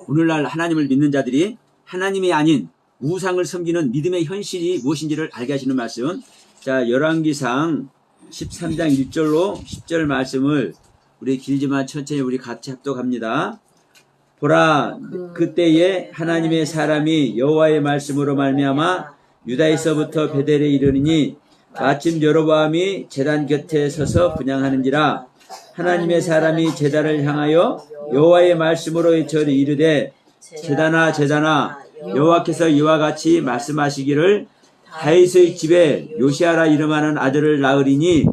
오늘날 하나님을 믿는 자들이 하나님이 아닌 우상을 섬기는 믿음의 현실이 무엇인지를 알게 하시는 말씀. 자, 열왕기상 13장 1절로 10절 말씀을 우리 길지만 천천히 우리 같이 합독합니다. 보라, 그때에 하나님의 사람이 여호와의 말씀으로 말미암아 유다에서부터 베델에 이르니 마침 여로보암이 제단 곁에 서서 분향하는지라. 하나님의 사람이 제단을 향하여 여호와의 말씀으로 외쳐 이르되 제단아 제단아 여호와께서 이와 같이 말씀하시기를 다윗의 집에 요시아라 이름하는 아들을 낳으리니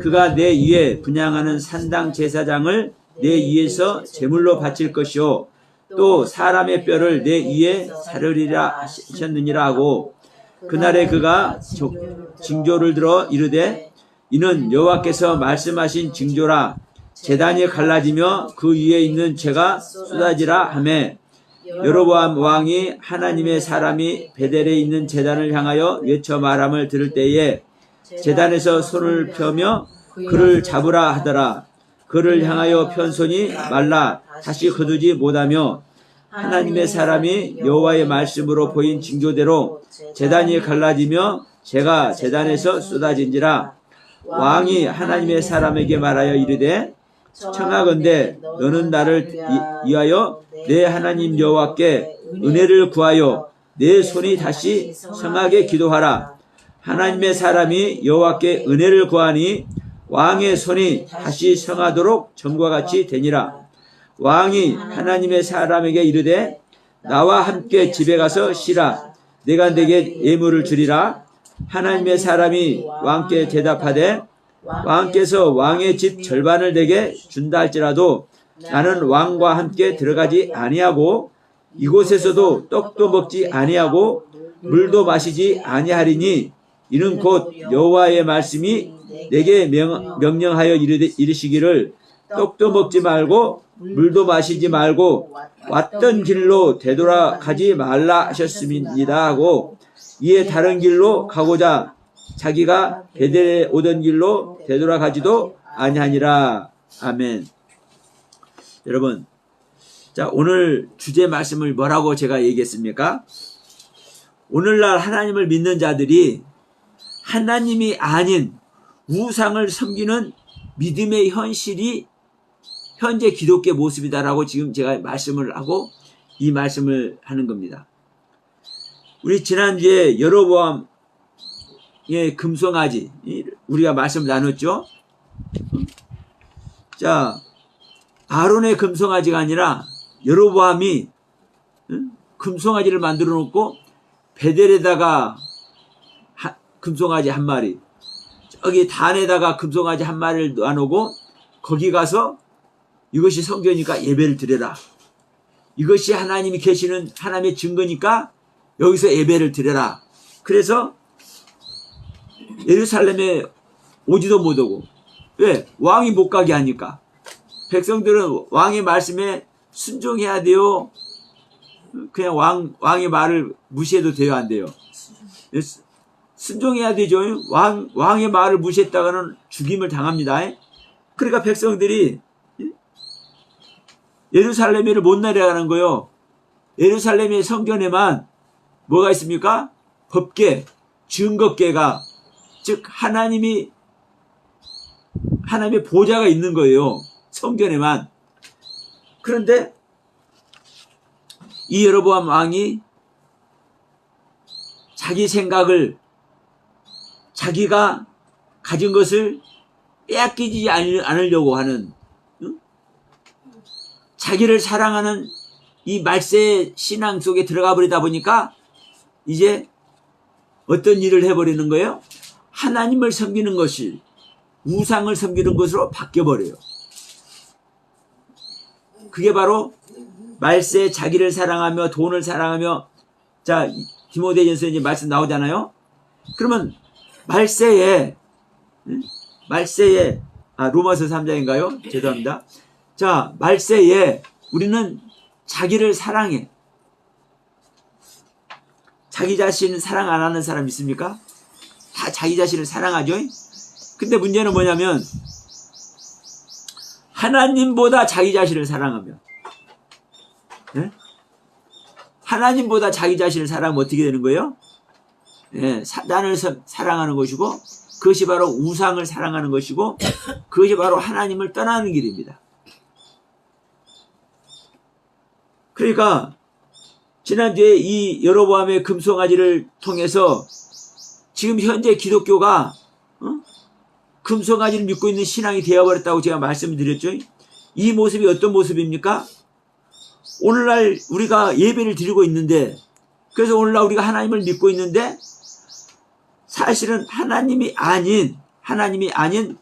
그가 내 위에 분향하는 산당 제사장을 내 위에서 제물로 바칠 것이요 또 사람의 뼈를 내 위에 사르리라 하셨느니라 하고 그날에 그가 징조를 들어 이르되 이는 여호와께서 말씀하신 징조라. 제단이 갈라지며 그 위에 있는 죄가 쏟아지라 하매 여로보암 왕이 하나님의 사람이 베델에 있는 제단을 향하여 외쳐 말함을 들을 때에 제단에서 손을 펴며 그를 잡으라 하더라. 그를 향하여 편 손이 말라 다시 거두지 못하며 하나님의 사람이 여호와의 말씀으로 보인 징조대로 제단이 갈라지며 죄가 제단에서 쏟아진지라. 왕이 하나님의 사람에게 말하여 이르되 청하건대 너는 나를 위하여 내 하나님 여호와께 은혜를 구하여 내 손이 다시 성하게 기도하라. 하나님의 사람이 여호와께 은혜를 구하니 왕의 손이 다시 성하도록 전과 같이 되니라. 왕이 하나님의 사람에게 이르되 나와 함께 집에 가서 쉬라. 내가 네게 예물을 주리라. 하나님의 사람이 왕께 대답하되 왕께서 왕의 집 절반을 내게 준다 할지라도 나는 왕과 함께 들어가지 아니하고 이곳에서도 떡도 먹지 아니하고 물도 마시지 아니하리니 이는 곧 여호와의 말씀이 내게 명령하여 이르시기를 떡도 먹지 말고 물도 마시지 말고 왔던 길로 되돌아가지 말라 하셨습니다 하고 이에 다른 길로 가고자 자기가 베델에 오던 길로 되돌아가지도 아니하니라. 아멘. 여러분, 자, 오늘 주제 말씀을 뭐라고 제가 얘기했습니까? 오늘날 하나님을 믿는 자들이 하나님이 아닌 우상을 섬기는 믿음의 현실이 현재 기독교 모습이다라고 지금 제가 말씀을 하고 이 말씀을 하는 겁니다. 우리 지난주에 여로보암의 금송아지 우리가 말씀 나눴죠. 자, 아론의 금송아지가 아니라 여로보암이 금송아지를 만들어 놓고 베델에다가 금송아지 한 마리, 저기 단에다가 금송아지 한 마리를 놔놓고 거기 가서 이것이 성경이니까 예배를 드려라. 이것이 하나님이 계시는 하나님의 증거니까 여기서 예배를 드려라. 그래서 예루살렘에 오지도 못하고. 왜? 왕이 못 가게 하니까. 백성들은 왕의 말씀에 순종해야 돼요. 그냥 왕의 말을 무시해도 돼요, 안 돼요? 순종해야 되죠. 왕의 말을 무시했다가는 죽임을 당합니다. 그러니까 백성들이 예루살렘에를 못 내려가는 거예요. 예루살렘의 성전에만 뭐가 있습니까? 법궤, 증거궤가, 즉 하나님의 보좌가 있는 거예요. 성전에만. 그런데 이 여로보암 왕이 자기 생각을, 자기가 가진 것을 빼앗기지 않으려고 하는, 자기를 사랑하는 이 말세 신앙 속에 들어가 버리다 보니까 이제 어떤 일을 해버리는 거예요? 하나님을 섬기는 것이 우상을 섬기는 것으로 바뀌어버려요. 그게 바로 말세 자기를 사랑하며 돈을 사랑하며, 자, 디모데전서에 이제 말씀 나오잖아요. 그러면 말세에 로마서 3장인가요? 죄송합니다. 자, 말세에 우리는 자기를 사랑해. 자기 자신을 사랑 안 하는 사람 있습니까? 다 자기 자신을 사랑하죠. 근데 문제는 뭐냐면 하나님보다 자기 자신을 사랑하면, 네? 하나님보다 자기 자신을 사랑하면 어떻게 되는 거예요? 예, 사단을 사랑하는 것이고, 그것이 바로 우상을 사랑하는 것이고, 그것이 바로 하나님을 떠나는 길입니다. 그러니까 지난주에 이 여로보암의 금송아지를 통해서 지금 현재 기독교가 금송아지를 믿고 있는 신앙이 되어버렸다고 제가 말씀을 드렸죠. 이 모습이 어떤 모습입니까? 오늘날 우리가 예배를 드리고 있는데, 그래서 오늘날 우리가 하나님을 믿고 있는데 사실은 하나님이 아닌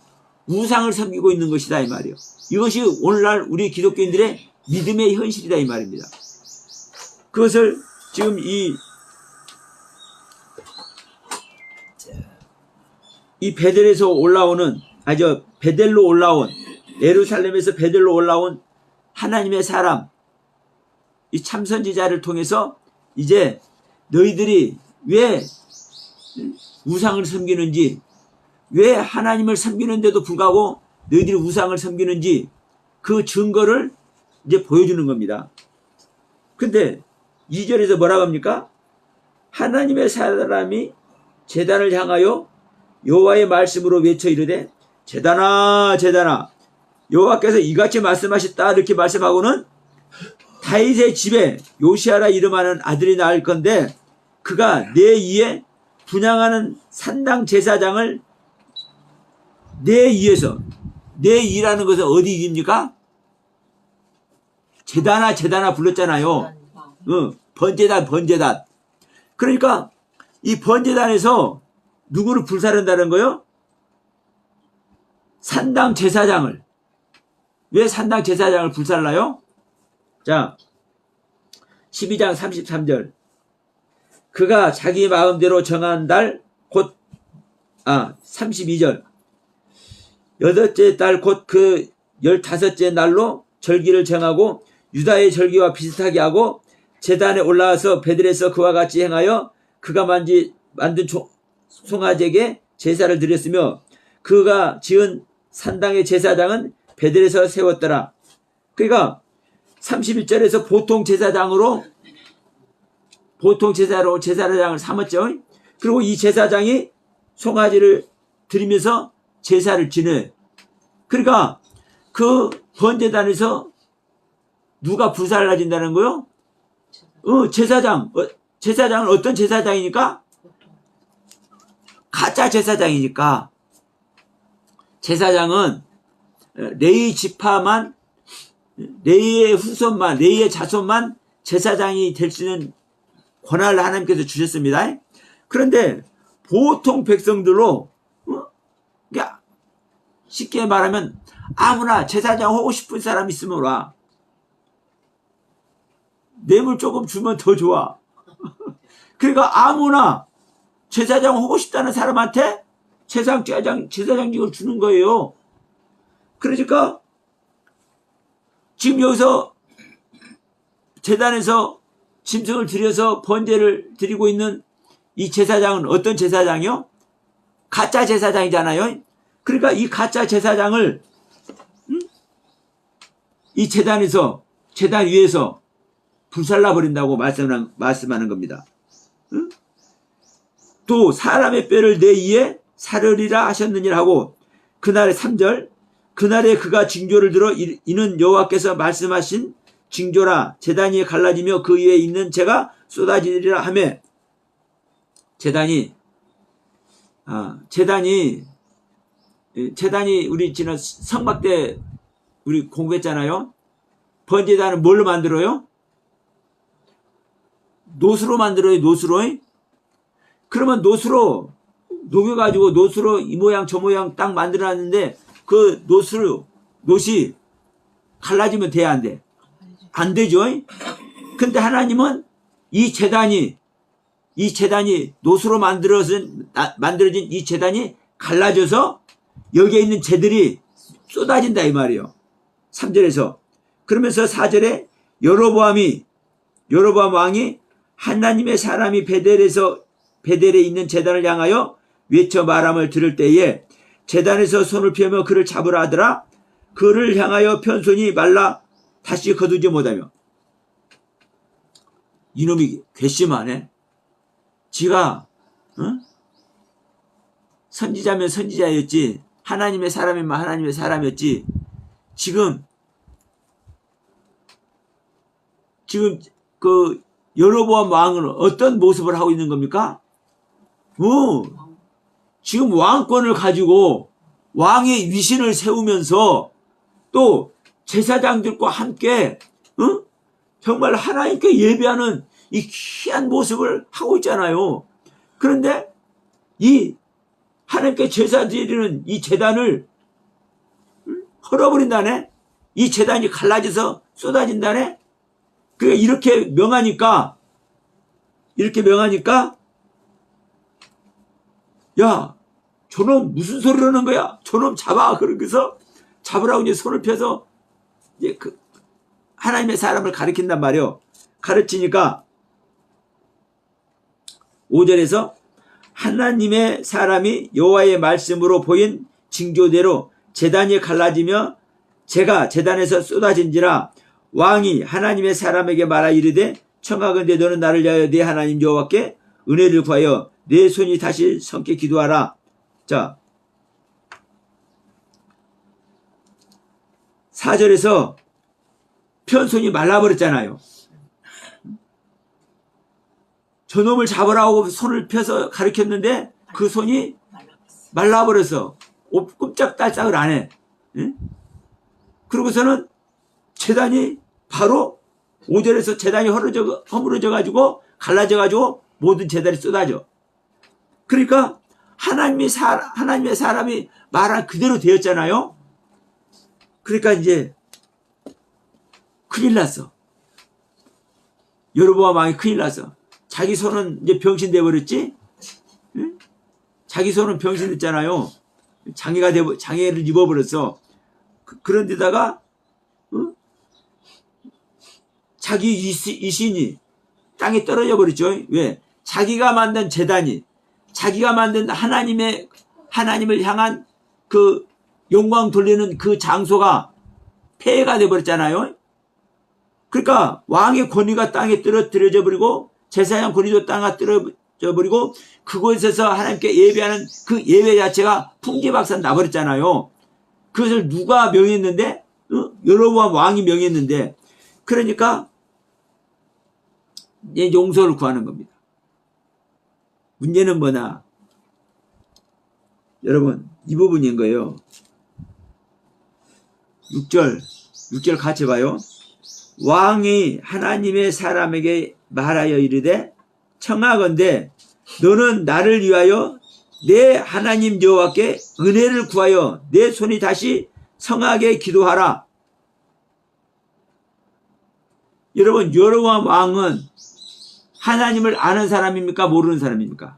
우상을 섬기고 있는 것이다 이 말이에요. 이것이 오늘날 우리 기독교인들의 믿음의 현실이다 이 말입니다. 그것을 지금 이 베델에서 올라오는, 베델로 올라온, 예루살렘에서 베델로 올라온 하나님의 사람, 이 참선지자를 통해서 이제 너희들이 왜 우상을 섬기는지, 왜 하나님을 섬기는데도 불구하고 너희들이 우상을 섬기는지 그 증거를 이제 보여주는 겁니다. 근데 2절에서 뭐라고 합니까? 하나님의 사람이 제단을 향하여 여호와의 말씀으로 외쳐 이르되 제단아 제단아 여호와께서 이같이 말씀하셨다 이렇게 말씀하고는 다윗의 집에 요시아라 이름하는 아들이 낳을 건데 그가 내 위에 분향하는 산당 제사장을 내 위에서, 내 위라는 것은 어디 위입니까? 제단아 불렀잖아요. 번제단. 그러니까 이 번제단에서 누구를 불사른다는 거요? 산당 제사장을. 왜 산당 제사장을 불살라요? 자, 12장 33절. 그가 자기 마음대로 정한 달, 32절. 여덟째 달 곧 그 15째 날로 절기를 정하고 유다의 절기와 비슷하게 하고 제단에 올라와서 베들에서 그와 같이 행하여 그가 만든 송아지에게 제사를 드렸으며 그가 지은 산당의 제사장은 베들에서 세웠더라. 그러니까 31절에서 보통 제사장으로 제사장을 삼았죠. 그리고 이 제사장이 송아지를 드리면서 제사를 지내. 그러니까 그 번제단에서 누가 불살라진다는 거요? 제사장은 어떤 제사장이니까? 가짜 제사장이니까. 제사장은 레위 지파만, 레위의 후손만, 레위의 자손만 제사장이 될 수 있는 권한을 하나님께서 주셨습니다. 그런데 보통 백성들로 쉽게 말하면 아무나 제사장 하고 싶은 사람 있으면 와. 뇌물 조금 주면 더 좋아. 그러니까 아무나 제사장 하고 싶다는 사람한테 제사장직을 주는 거예요. 그러니까 지금 여기서 제단에서 짐승을 들여서 번제를 드리고 있는 이 제사장은 어떤 제사장이요? 가짜 제사장이잖아요. 그러니까 이 가짜 제사장을 이 제단 위에서 불살라 버린다고 말씀하는 겁니다. 또 사람의 뼈를 내 위에 사르리라 하셨느니라 하고 그날의 3절 그날에 그가 징조를 들어 이는 여호와께서 말씀하신 징조라 제단이 갈라지며 그 위에 있는 재가 쏟아지리라 하며 제단이 우리 지난 성막 때 우리 공부했잖아요. 번제단은 뭘로 만들어요? 노수로 만들어요. 노수로. 그러면 노수로 녹여가지고 노수로 이 모양 저 모양 딱 만들어놨는데 그 노시 갈라지면 돼야 안 돼? 안 되죠. 근데 하나님은 이 제단이 노수로 만들어진 이 제단이 갈라져서 여기에 있는 재들이 쏟아진다 이 말이에요. 3절에서. 그러면서 4절에 여로보암 왕이 하나님의 사람이 베델에 있는 제단을 향하여 외쳐 말함을 들을 때에 제단에서 손을 펴며 그를 잡으라 하더라. 그를 향하여 편손이 말라 다시 거두지 못하며. 이놈이 괘씸하네. 지가 선지자면 선지자였지, 하나님의 사람이면 하나님의 사람이었지, 지금 그 여로보암 왕은 어떤 모습을 하고 있는 겁니까? 지금 왕권을 가지고 왕의 위신을 세우면서 또 제사장들과 함께 정말 하나님께 예배하는 이 귀한 모습을 하고 있잖아요. 그런데 이 하나님께 제사 드리는 이 제단을 헐어버린다네. 이 제단이 갈라져서 쏟아진다네. 그러니까 이렇게 명하니까 야, 저놈 무슨 소리를 하는 거야? 저놈 잡아. 그러고서 잡으라고 이제 손을 펴서 이제 그 하나님의 사람을 가르친단 말이요. 가르치니까 5절에서 하나님의 사람이 여호와의 말씀으로 보인 징조대로 제단이 갈라지며 재가 제단에서 쏟아진지라 왕이 하나님의 사람에게 말하 이르되 청하건대 너는 나를 위하여 네 하나님 여호와께 은혜를 구하여 내 손이 다시 성께 기도하라. 자, 4절에서 편손이 말라버렸잖아요. 저놈을 잡으라고 손을 펴서 가르쳤는데 그 손이 말라버려서 꼼짝달싹을 안 해. 응? 그러고서는 제단이 바로 5절에서 제단이 허물어져 가지고 갈라져 가지고 모든 제단이 쏟아져. 그러니까 하나님의 사람이 말한 그대로 되었잖아요. 그러니까 이제 큰일 났어. 여로보암 왕이 큰일 났어. 자기 손은 이제 병신돼 버렸지. 응? 자기 손은 병신됐잖아요. 장애를 입어버렸어. 그런데다가 자기 이신이 땅에 떨어져 버렸죠. 왜? 자기가 만든 제단이, 자기가 만든 하나님을 향한 그 영광 돌리는 그 장소가 폐해가 돼 버렸잖아요. 그러니까 왕의 권위가 땅에 떨어뜨려져 버리고 제사장 권위도 땅에 떨어져 버리고 그곳에서 하나님께 예배하는 그 예배 자체가 풍지박산 나버렸잖아요. 그것을 누가 명했는데? 여로보암 왕이 명했는데. 그러니까 이제 용서를 구하는 겁니다. 문제는 뭐냐? 여러분, 이 부분인 거예요. 6절 같이 봐요. 왕이 하나님의 사람에게 말하여 이르되 청하건대 너는 나를 위하여 내 하나님 여호와께 은혜를 구하여 내 손이 다시 성하게 기도하라. 여러분, 여로보암 왕은 하나님을 아는 사람입니까? 모르는 사람입니까?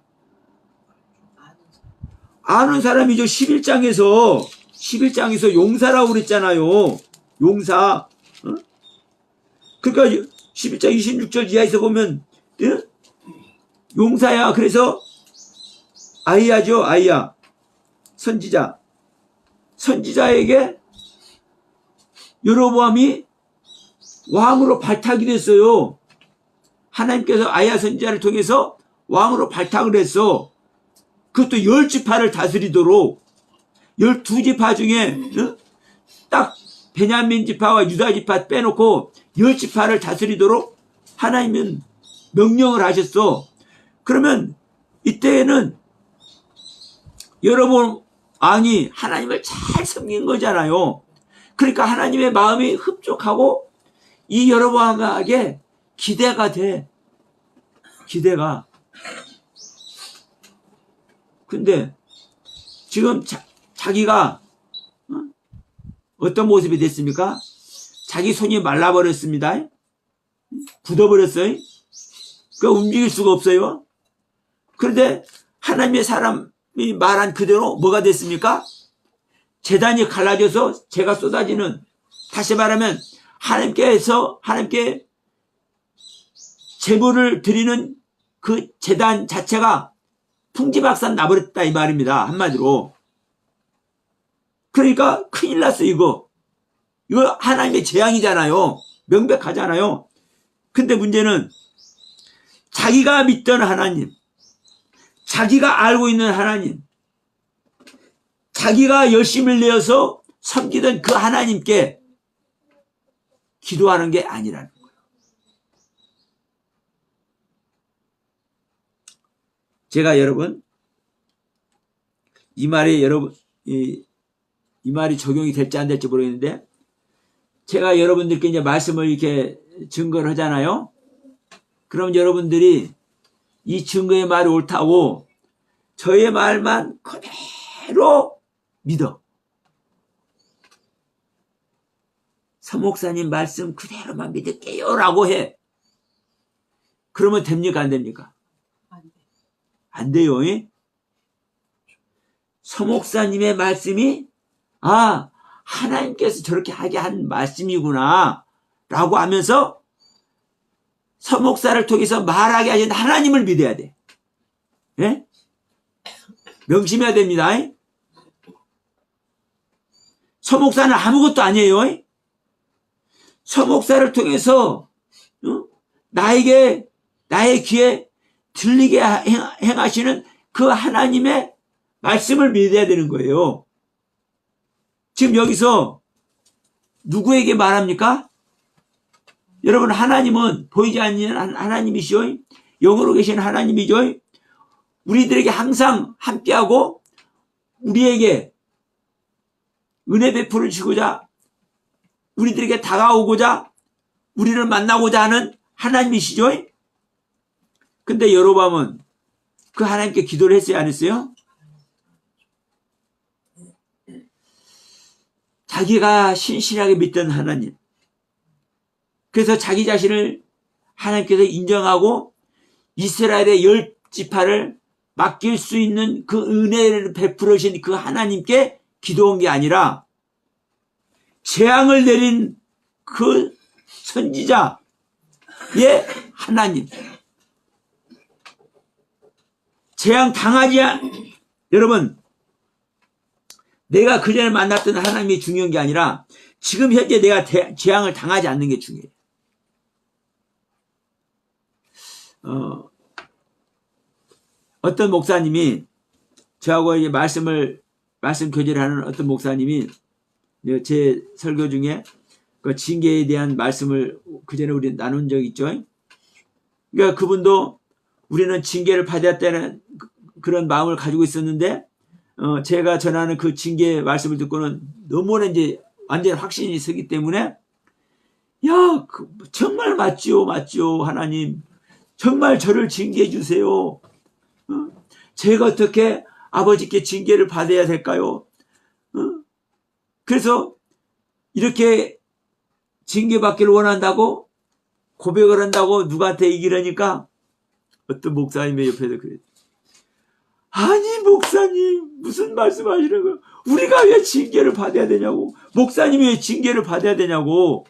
아는 사람이죠. 11장에서 용사라고 그랬잖아요. 용사. 그러니까 11장 26절 이하에서 보면 용사야. 그래서 아이야죠. 아이야. 선지자에게 여로보암이 왕으로 발탁이 됐어요. 하나님께서 아이야 선지자를 통해서 왕으로 발탁을 했어. 그것도 10지파를 다스리도록 12지파 중에 딱 베냐민 지파와 유다 지파 빼놓고 10지파를 다스리도록 하나님은 명령을 하셨어. 그러면 이때에는 여러분 왕이 하나님을 잘 섬긴 거잖아요. 그러니까 하나님의 마음이 흡족하고 이 여로보암에게 기대가 돼. 기대가. 근데 지금 자기가 어떤 모습이 됐습니까? 자기 손이 말라버렸습니다. 굳어버렸어요. 그 움직일 수가 없어요. 그런데 하나님의 사람이 말한 그대로 뭐가 됐습니까? 제단이 갈라져서 재가 쏟아지는, 다시 말하면 하나님께 제물을 드리는 그 제단 자체가 풍지박산 나버렸다 이 말입니다. 한마디로. 그러니까 큰일 났어. 이거 하나님의 재앙이잖아요. 명백하잖아요. 근데 문제는 자기가 믿던 하나님, 자기가 알고 있는 하나님, 자기가 열심을 내어서 섬기던 그 하나님께 기도하는 게 아니라는 거예요. 제가 여러분, 이 말이 이 말이 적용이 될지 안 될지 모르겠는데, 제가 여러분들께 이제 말씀을 이렇게 증거를 하잖아요. 그럼 여러분들이 이 증거의 말이 옳다고 저의 말만 그대로 믿어. 서목사님 말씀 그대로만 믿을게요 라고 해. 그러면 됩니까 안 됩니까? 안 돼요. 서목사님의 말씀이 하나님께서 저렇게 하게 한 말씀이구나 라고 하면서 서목사를 통해서 말하게 하신 하나님을 믿어야 돼. 예? 명심해야 됩니다. 서목사는 아무것도 아니에요. 서목사를 통해서 나의 귀에 들리게 행하시는 그 하나님의 말씀을 믿어야 되는 거예요. 지금 여기서 누구에게 말합니까? 여러분, 하나님은 보이지 않는 하나님이시오. 영으로 계신 하나님이죠. 우리들에게 항상 함께하고 우리에게 은혜 베풀어 주시고자, 우리들에게 다가오고자, 우리를 만나고자 하는 하나님이시죠. 근데 여로보암은 그 하나님께 기도를 했어요, 안 했어요? 자기가 신실하게 믿던 하나님, 그래서 자기 자신을 하나님께서 인정하고 이스라엘의 10지파를 맡길 수 있는 그 은혜를 베풀어 주신 그 하나님께 기도한 게 아니라 재앙을 내린 그 선지자의 하나님, 재앙 당하지 여러분, 내가 그전에 만났던 하나님이 중요한 게 아니라 지금 현재 내가 재앙을 당하지 않는 게 중요해요. 어떤 목사님이 저하고 이제 말씀 교제를 하는 어떤 목사님이 제 설교 중에 그 징계에 대한 말씀을 그전에 우리 나눈 적이 있죠. 그러니까 그분도 우리는 징계를 받았다는 그런 마음을 가지고 있었는데, 제가 전하는 그 징계의 말씀을 듣고는 너무나 이제 완전 확신이 서기 때문에, 정말 맞지요, 하나님. 정말 저를 징계해 주세요. 제가 어떻게 아버지께 징계를 받아야 될까요? 그래서 이렇게 징계받기를 원한다고 고백을 한다고 누구한테 얘기를 어떤 목사님의 옆에서 그래요. 아니 목사님 무슨 말씀하시는 우리가 왜 징계를 받아야 되냐고. 목사님이 왜 징계를 받아야 되냐고.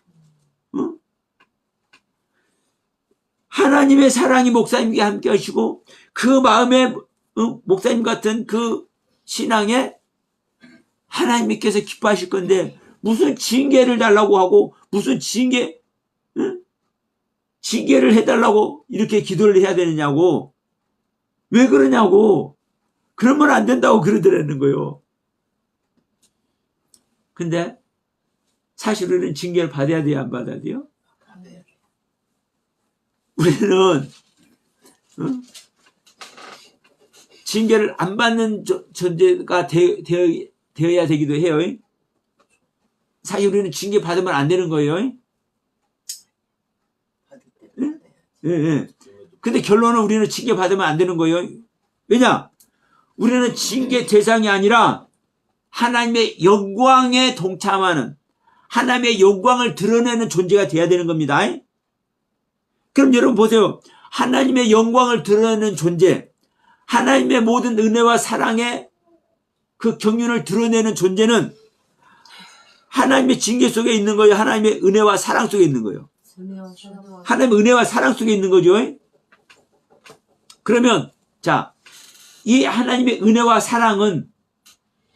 하나님의 사랑이 목사님께 함께 하시고 그 마음에 목사님 같은 그 신앙에 하나님께서 기뻐하실 건데 무슨 징계를 달라고 하고 무슨 징계를 해달라고 이렇게 기도를 해야 되느냐고. 왜 그러냐고. 그러면 안 된다고 그러더라는 거예요. 근데 사실 우리는 징계를 받아야 돼요, 안 받아야 돼요? 우리는 징계를 안 받는 존재가 되어야 되기도 해요. 사실 우리는 징계 받으면 안 되는 거예요. 예. 근데 결론은 우리는 징계 받으면 안 되는 거예요. 왜냐? 우리는 징계 대상이 아니라 하나님의 영광에 동참하는, 하나님의 영광을 드러내는 존재가 돼야 되는 겁니다. 그럼 여러분 보세요. 하나님의 영광을 드러내는 존재, 하나님의 모든 은혜와 사랑의 그 경륜을 드러내는 존재는 하나님의 징계 속에 있는 거예요? 하나님의 은혜와 사랑 속에 있는 거예요? 하나님의 은혜와 사랑 속에 있는 거죠. 그러면 이 하나님의 은혜와 사랑은,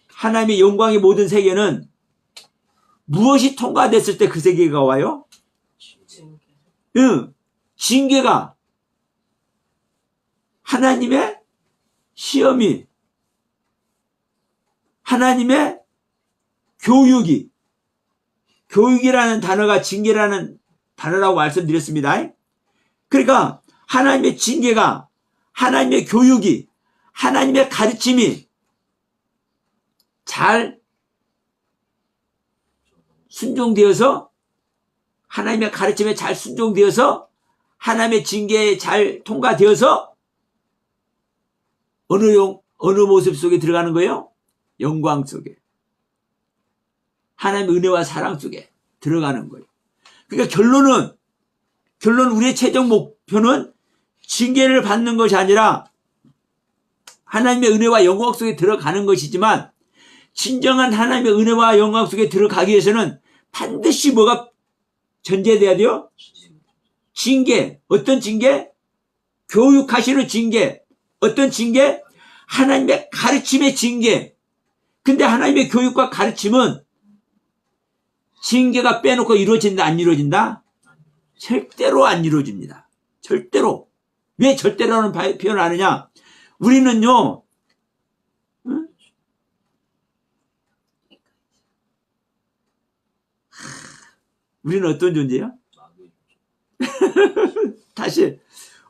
하나님의 영광의 모든 세계는 무엇이 통과됐을 때 그 세계가 와요? 징계가. 하나님의 시험이, 하나님의 교육이라는 단어가 징계라는 단어라고 말씀드렸습니다. 그러니까 하나님의 징계가, 하나님의 교육이, 하나님의 가르침이 잘 순종되어서, 하나님의 가르침에 잘 순종되어서, 하나님의 징계에 잘 통과되어서 어느 모습 속에 들어가는 거예요? 영광 속에, 하나님의 은혜와 사랑 속에 들어가는 거예요. 그러니까 결론 우리의 최종 목표는 징계를 받는 것이 아니라 하나님의 은혜와 영광 속에 들어가는 것이지만, 진정한 하나님의 은혜와 영광 속에 들어가기 위해서는 반드시 뭐가 전제돼야 돼요? 징계. 어떤 징계? 교육하시는 징계. 어떤 징계? 하나님의 가르침의 징계. 근데 하나님의 교육과 가르침은 징계가 빼놓고 이루어진다, 안 이루어진다? 절대로 안 이루어집니다. 절대로. 왜 절대로라는 표현을 하느냐? 우리는요, 응? 우리는 어떤 존재예요? 다시,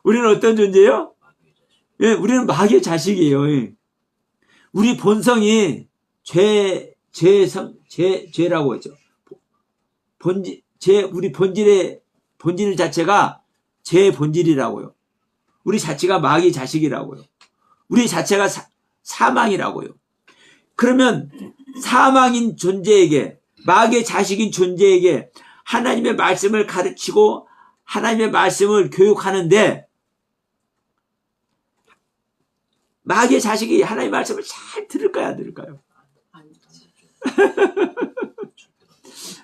우리는 어떤 존재예요? 예, 우리는 마귀의 자식이에요. 우리 본성이 죄라고 했죠. 우리 본질 자체가 죄의 본질이라고요. 우리 자체가 마귀의 자식이라고요. 우리 자체가 사망이라고요. 그러면 사망인 존재에게, 마귀의 자식인 존재에게 하나님의 말씀을 가르치고 하나님의 말씀을 교육하는데, 마귀의 자식이 하나님의 말씀을 잘 들을까요, 안 들을까요?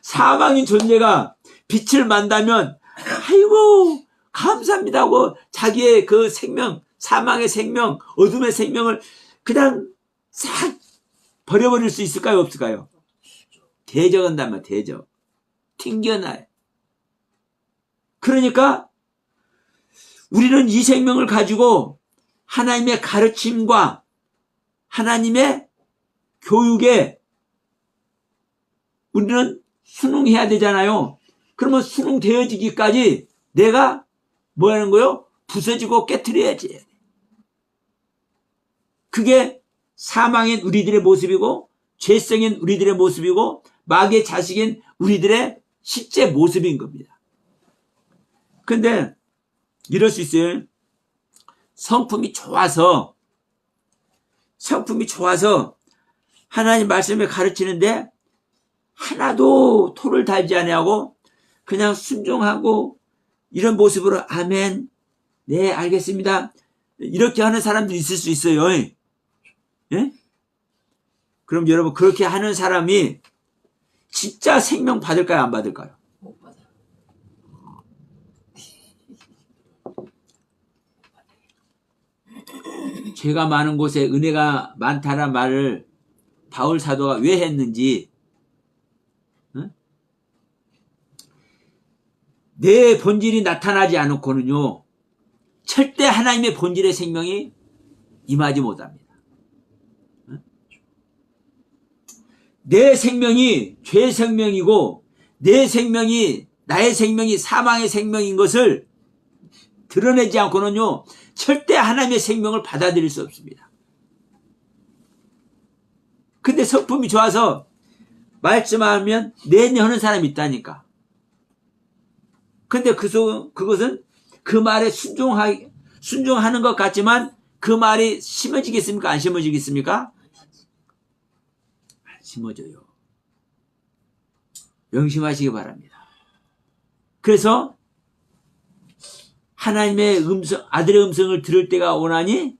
사망인 존재가 빛을 만나면 아이고 감사합니다 하고 자기의 그 생명, 사망의 생명, 어둠의 생명을 그냥 싹 버려버릴 수 있을까요, 없을까요? 대적한다면 대적. 튕겨나요. 그러니까 우리는 이 생명을 가지고 하나님의 가르침과 하나님의 교육에 우리는 순응해야 되잖아요. 그러면 순응되어지기까지 내가 뭐 하는 거요? 부서지고 깨트려야지. 그게 사망인 우리들의 모습이고, 죄성인 우리들의 모습이고, 마귀의 자식인 우리들의 실제 모습인 겁니다. 근데 이럴 수 있어요. 성품이 좋아서 하나님 말씀을 가르치는데 하나도 토를 달지 아니하고 그냥 순종하고 이런 모습으로 아멘, 네 알겠습니다, 이렇게 하는 사람도 있을 수 있어요. 예? 그럼 여러분, 그렇게 하는 사람이 진짜 생명 받을까요, 안 받을까요? 못 받아요. 죄가 많은 곳에 은혜가 많다는 말을 바울 사도가 왜 했는지, 내 본질이 나타나지 않고는요, 절대 하나님의 본질의 생명이 임하지 못합니다. 내 생명이 죄의 생명이고, 내 생명이, 나의 생명이 사망의 생명인 것을 드러내지 않고는요, 절대 하나님의 생명을 받아들일 수 없습니다. 근데 성품이 좋아서 말씀하면 내내 하는 사람이 있다니까. 근데 그것은 그 말에 순종하는 것 같지만 그 말이 심어지겠습니까? 안 심어지겠습니까? 안 심어져요. 명심하시기 바랍니다. 그래서 하나님의 음성, 아들의 음성을 들을 때가 오나니,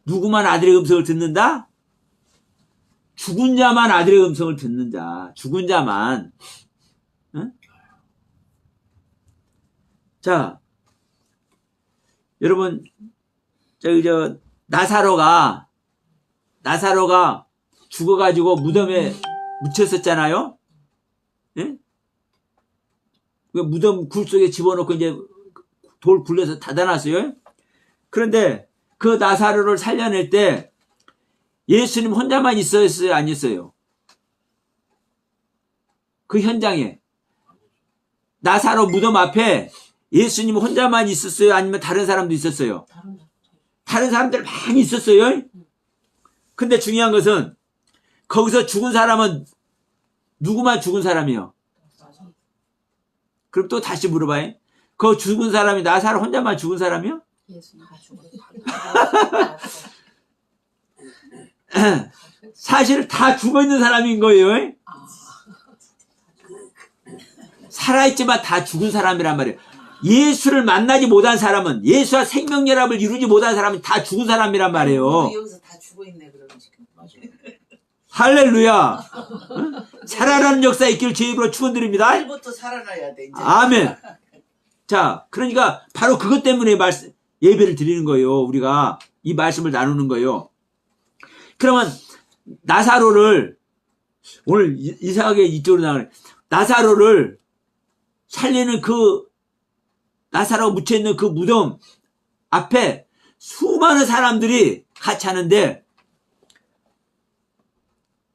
누구만 아들의 음성을 듣는다? 죽은 자만 아들의 음성을 듣는 자. 죽은 자만. 응? 자, 여러분, 나사로가 죽어가지고 무덤에 묻혔었잖아요? 예? 무덤 굴 속에 집어넣고 이제 돌 굴려서 닫아놨어요. 그런데 그 나사로를 살려낼 때 예수님 혼자만 있었어요? 아니었어요? 그 현장에. 나사로 무덤 앞에 예수님 혼자만 있었어요? 아니면 다른 사람도 있었어요? 다른 사람들 많이 있었어요? 근데 중요한 것은 거기서 죽은 사람은 누구만 죽은 사람이요? 그럼 또 다시 물어봐요. 그 죽은 사람이 나사로 혼자만 죽은 사람이요? 사실 다 죽어있는 사람인 거예요. 살아있지만 다 죽은 사람이란 말이에요. 예수를 만나지 못한 사람은, 예수와 생명연합을 이루지 못한 사람은 다 죽은 사람이란 말이에요. 여기서 다 죽어있네 그러면 지금. 할렐루야. 살아나는 역사 있기를 제 입으로 축원드립니다. 내일부터 살아나야 돼 이제. 아멘. 자, 그러니까 바로 그것 때문에 예배를 드리는 거예요. 우리가 이 말씀을 나누는 거예요. 그러면 나사로를 오늘 이상하게 이쪽으로 나가네. 나사로를 살리는 그 나사로가 묻혀있는 그 무덤 앞에 수많은 사람들이 같이 하는데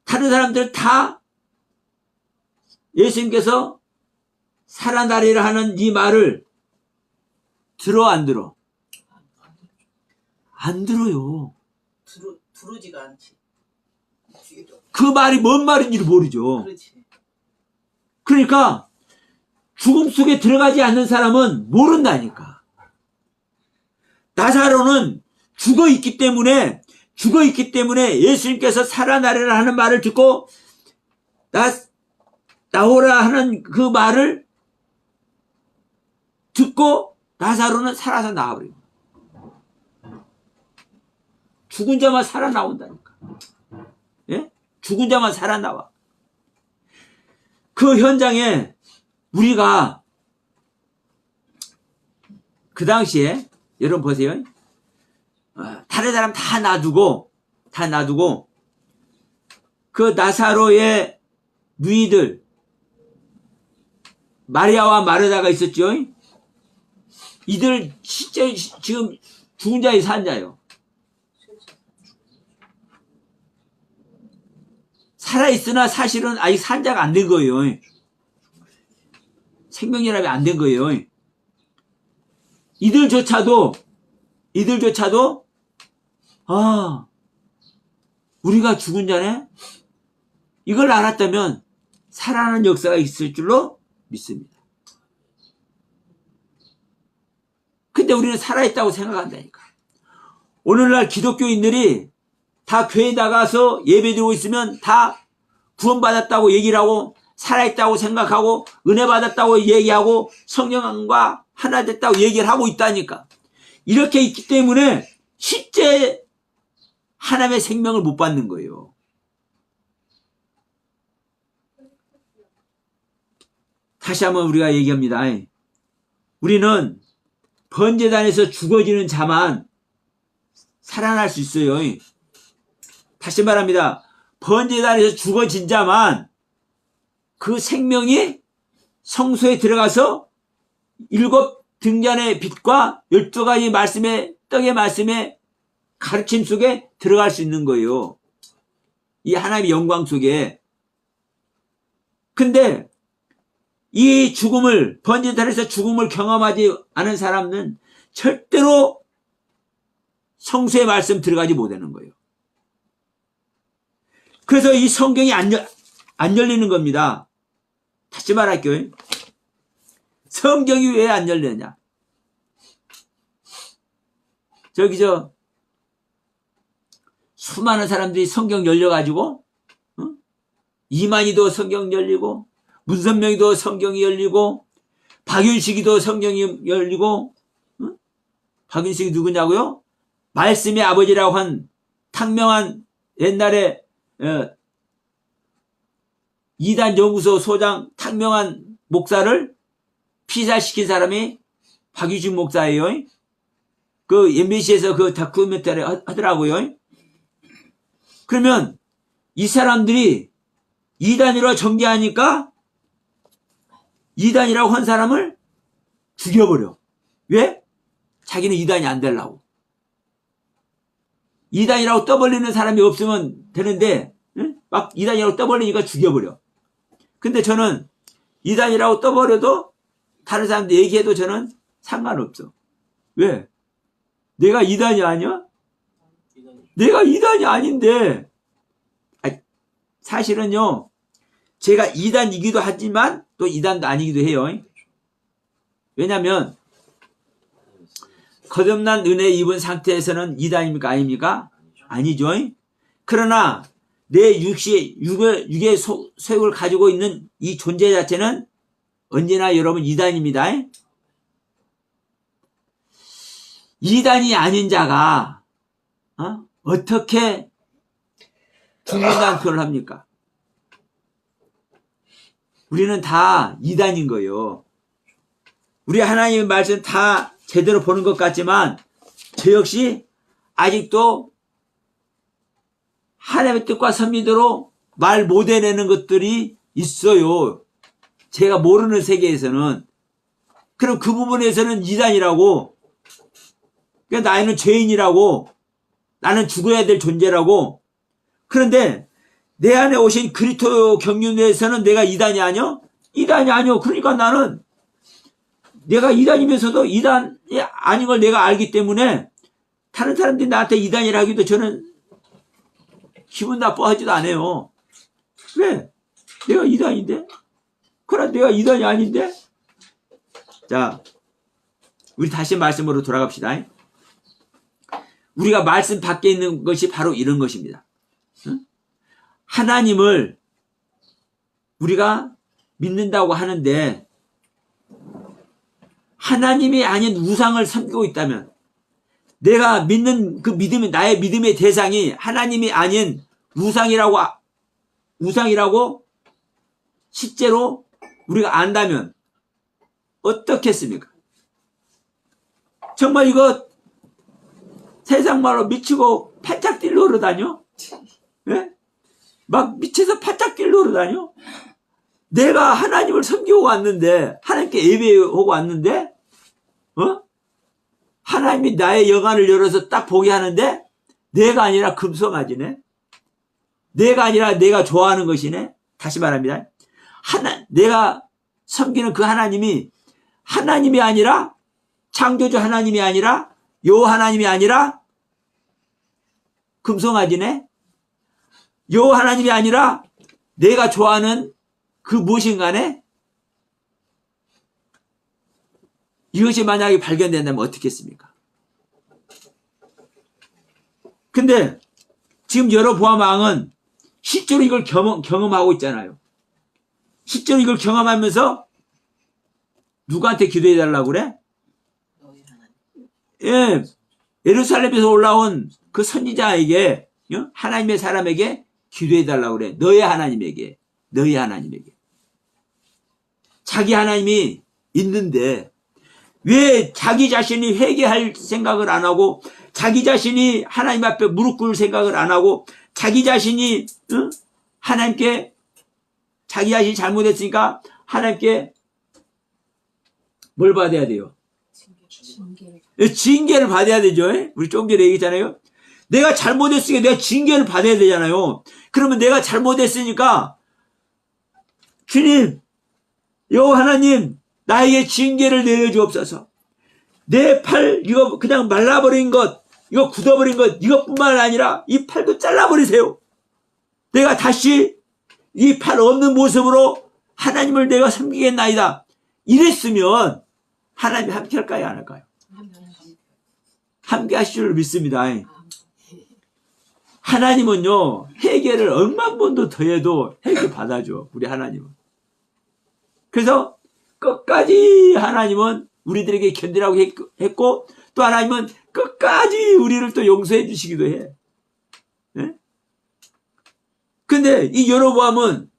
다른 사람들 다 예수님께서 살아나리라 하는 이 말을 들어 안 들어? 안 들어요. 들어지가 않지. 그 말이 뭔 말인지를 모르죠. 그렇지. 그러니까 죽음 속에 들어가지 않는 사람은 모른다니까. 나사로는 죽어있기 때문에 예수님께서 살아나리라 하는 말을 듣고 나오라 하는 그 말을 듣고 나사로는 살아서 나와버려요. 죽은 자만 살아나온다니까. 예? 죽은 자만 살아나와. 그 현장에 우리가 그 당시에 여러분 보세요. 다른 사람 다 놔두고 그 나사로의 누이들 마리아와 마르다가 있었죠. 이들 진짜 지금 죽은 자에 산 자요. 살아있으나 사실은 아직 산 자가 안 된 거예요. 생명연합이 안 된 거예요. 이들조차도 우리가 죽은 자네? 이걸 알았다면 살아나는 역사가 있을 줄로 믿습니다. 근데 우리는 살아있다고 생각한다니까. 오늘날 기독교인들이 다 교회 나가서 예배드리고 있으면 다 구원받았다고 얘기를 하고 살아있다고 생각하고 은혜 받았다고 얘기하고 성령과 하나 됐다고 얘기를 하고 있다니까. 이렇게 있기 때문에 실제 하나님의 생명을 못 받는 거예요. 다시 한번 우리가 얘기합니다. 우리는 번제단에서 죽어지는 자만 살아날 수 있어요. 다시 말합니다. 번제단에서 죽어진 자만 그 생명이 성소에 들어가서 7 등잔의 빛과 12가지 말씀의 떡의 말씀의 가르침 속에 들어갈 수 있는 거예요. 이 하나님의 영광 속에. 근데 이 죽음을 번제단에서 죽음을 경험하지 않은 사람은 절대로 성수의 말씀 들어가지 못하는 거예요. 그래서 이 성경이 안 열리는 겁니다. 다시 말할게요. 성경이 왜 안 열리냐? 수많은 사람들이 성경 열려가지고 이만희도 성경 열리고 문선명이도 성경이 열리고 박윤식이도 성경이 열리고 박윤식이 누구냐고요? 말씀의 아버지라고 한 탕명한 옛날에 이단 연구소 소장 탕명한 목사를 피살시킨 사람이 박유진 목사예요. 그 MBC에서 그 다큐멘터리 하더라고요. 그러면 이 사람들이 이단이라고 정죄하니까 이단이라고 한 사람을 죽여버려. 왜? 자기는 이단이 안 되려고. 이단이라고 떠벌리는 사람이 없으면 되는데, 응? 막 이단이라고 떠벌리니까 죽여버려. 근데 저는 이단이라고 떠벌려도 다른 사람들 얘기해도 저는 상관없어. 왜? 내가 이단이 아니야? 내가 이단이 아닌데. 사실은요, 제가 이단이기도 하지만 또 이단도 아니기도 해요. 왜냐면 거듭난 은혜 입은 상태에서는 이단입니까? 아닙니까? 아니죠. 그러나 내 육의 소욕을 가지고 있는 이 존재 자체는 언제나 여러분 이단입니다. 이단이 아닌 자가 어떻게 죽는다는 표현을 합니까? 우리는 다 이단인 거예요. 우리 하나님의 말씀 다 제대로 보는 것 같지만 저 역시 아직도 하나님의 뜻과 섭리대로 말 못 해내는 것들이 있어요. 제가 모르는 세계에서는. 그럼 그 부분에서는 이단이라고, 그러니까 나는 죄인이라고, 나는 죽어야 될 존재라고. 그런데 내 안에 오신 그리스도 경륜에서는 내가 이단이 아니요? 이단이 아니요. 그러니까 나는 내가 이단이면서도 이단이 아닌 걸 내가 알기 때문에 다른 사람들이 나한테 이단이라 하기도 저는 기분 나빠하지도 않아요. 왜? 내가 이단인데? 그러나 내가 이단이 아닌데? 자, 우리 다시 말씀으로 돌아갑시다. 우리가 말씀 밖에 있는 것이 바로 이런 것입니다. 하나님을 우리가 믿는다고 하는데 하나님이 아닌 우상을 섬기고 있다면, 내가 믿는 그 믿음이, 나의 믿음의 대상이 하나님이 아닌 우상이라고 실제로 우리가 안다면 어떻겠습니까? 정말 이거 세상 말로 미치고 팔짝 뛸러 그러다녀? 예? 막 미쳐서 팔짝 뛸러 그러다녀? 내가 하나님을 섬기고 왔는데, 하나님께 예배하고 왔는데, 하나님이 나의 영안을 열어서 딱 보게 하는데, 내가 아니라 금송아지네? 내가 아니라 내가 좋아하는 것이네? 다시 말합니다. 내가 섬기는 그 하나님이 하나님이 아니라, 창조주 하나님이 아니라, 요 하나님이 아니라, 금송아지네? 요 하나님이 아니라, 내가 좋아하는 그 무엇인가네? 이것이 만약에 발견된다면 어떻겠습니까? 근데 지금 여로보암 왕은 실제로 이걸 경험하고 있잖아요. 실제로 이걸 경험하면서 누구한테 기도해 달라고 그래? 예, 예루살렘에서 올라온 그 선지자에게, 하나님의 사람에게 기도해 달라고 그래. 너의 하나님에게. 자기 하나님이 있는데 왜 자기 자신이 회개할 생각을 안 하고, 자기 자신이 하나님 앞에 무릎 꿇을 생각을 안 하고, 자기 자신이 하나님께, 자기 자신이 잘못했으니까 하나님께 뭘 받아야 돼요? 징계를 받아야 되죠. 우리 좀 전에 얘기했잖아요. 내가 잘못했으니까 내가 징계를 받아야 되잖아요. 그러면 내가 잘못했으니까 주님, 여호와 하나님, 나에게 징계를 내려주옵소서. 내 팔, 이거 그냥 말라버린 것, 이거 굳어버린 것, 이것뿐만 아니라 이 팔도 잘라버리세요. 내가 다시 이 팔 없는 모습으로 하나님을 내가 섬기겠나이다. 이랬으면 하나님이 함께 할까요, 안 할까요? 함께 하실 줄 믿습니다. 하나님은요, 회개를 억만 번도 더해도 회개 받아줘, 우리 하나님은. 그래서 끝까지 하나님은 우리들에게 견디라고 했고, 또 하나님은 끝까지 우리를 또 용서해 주시기도 해. 네? 근데 이 여로보암은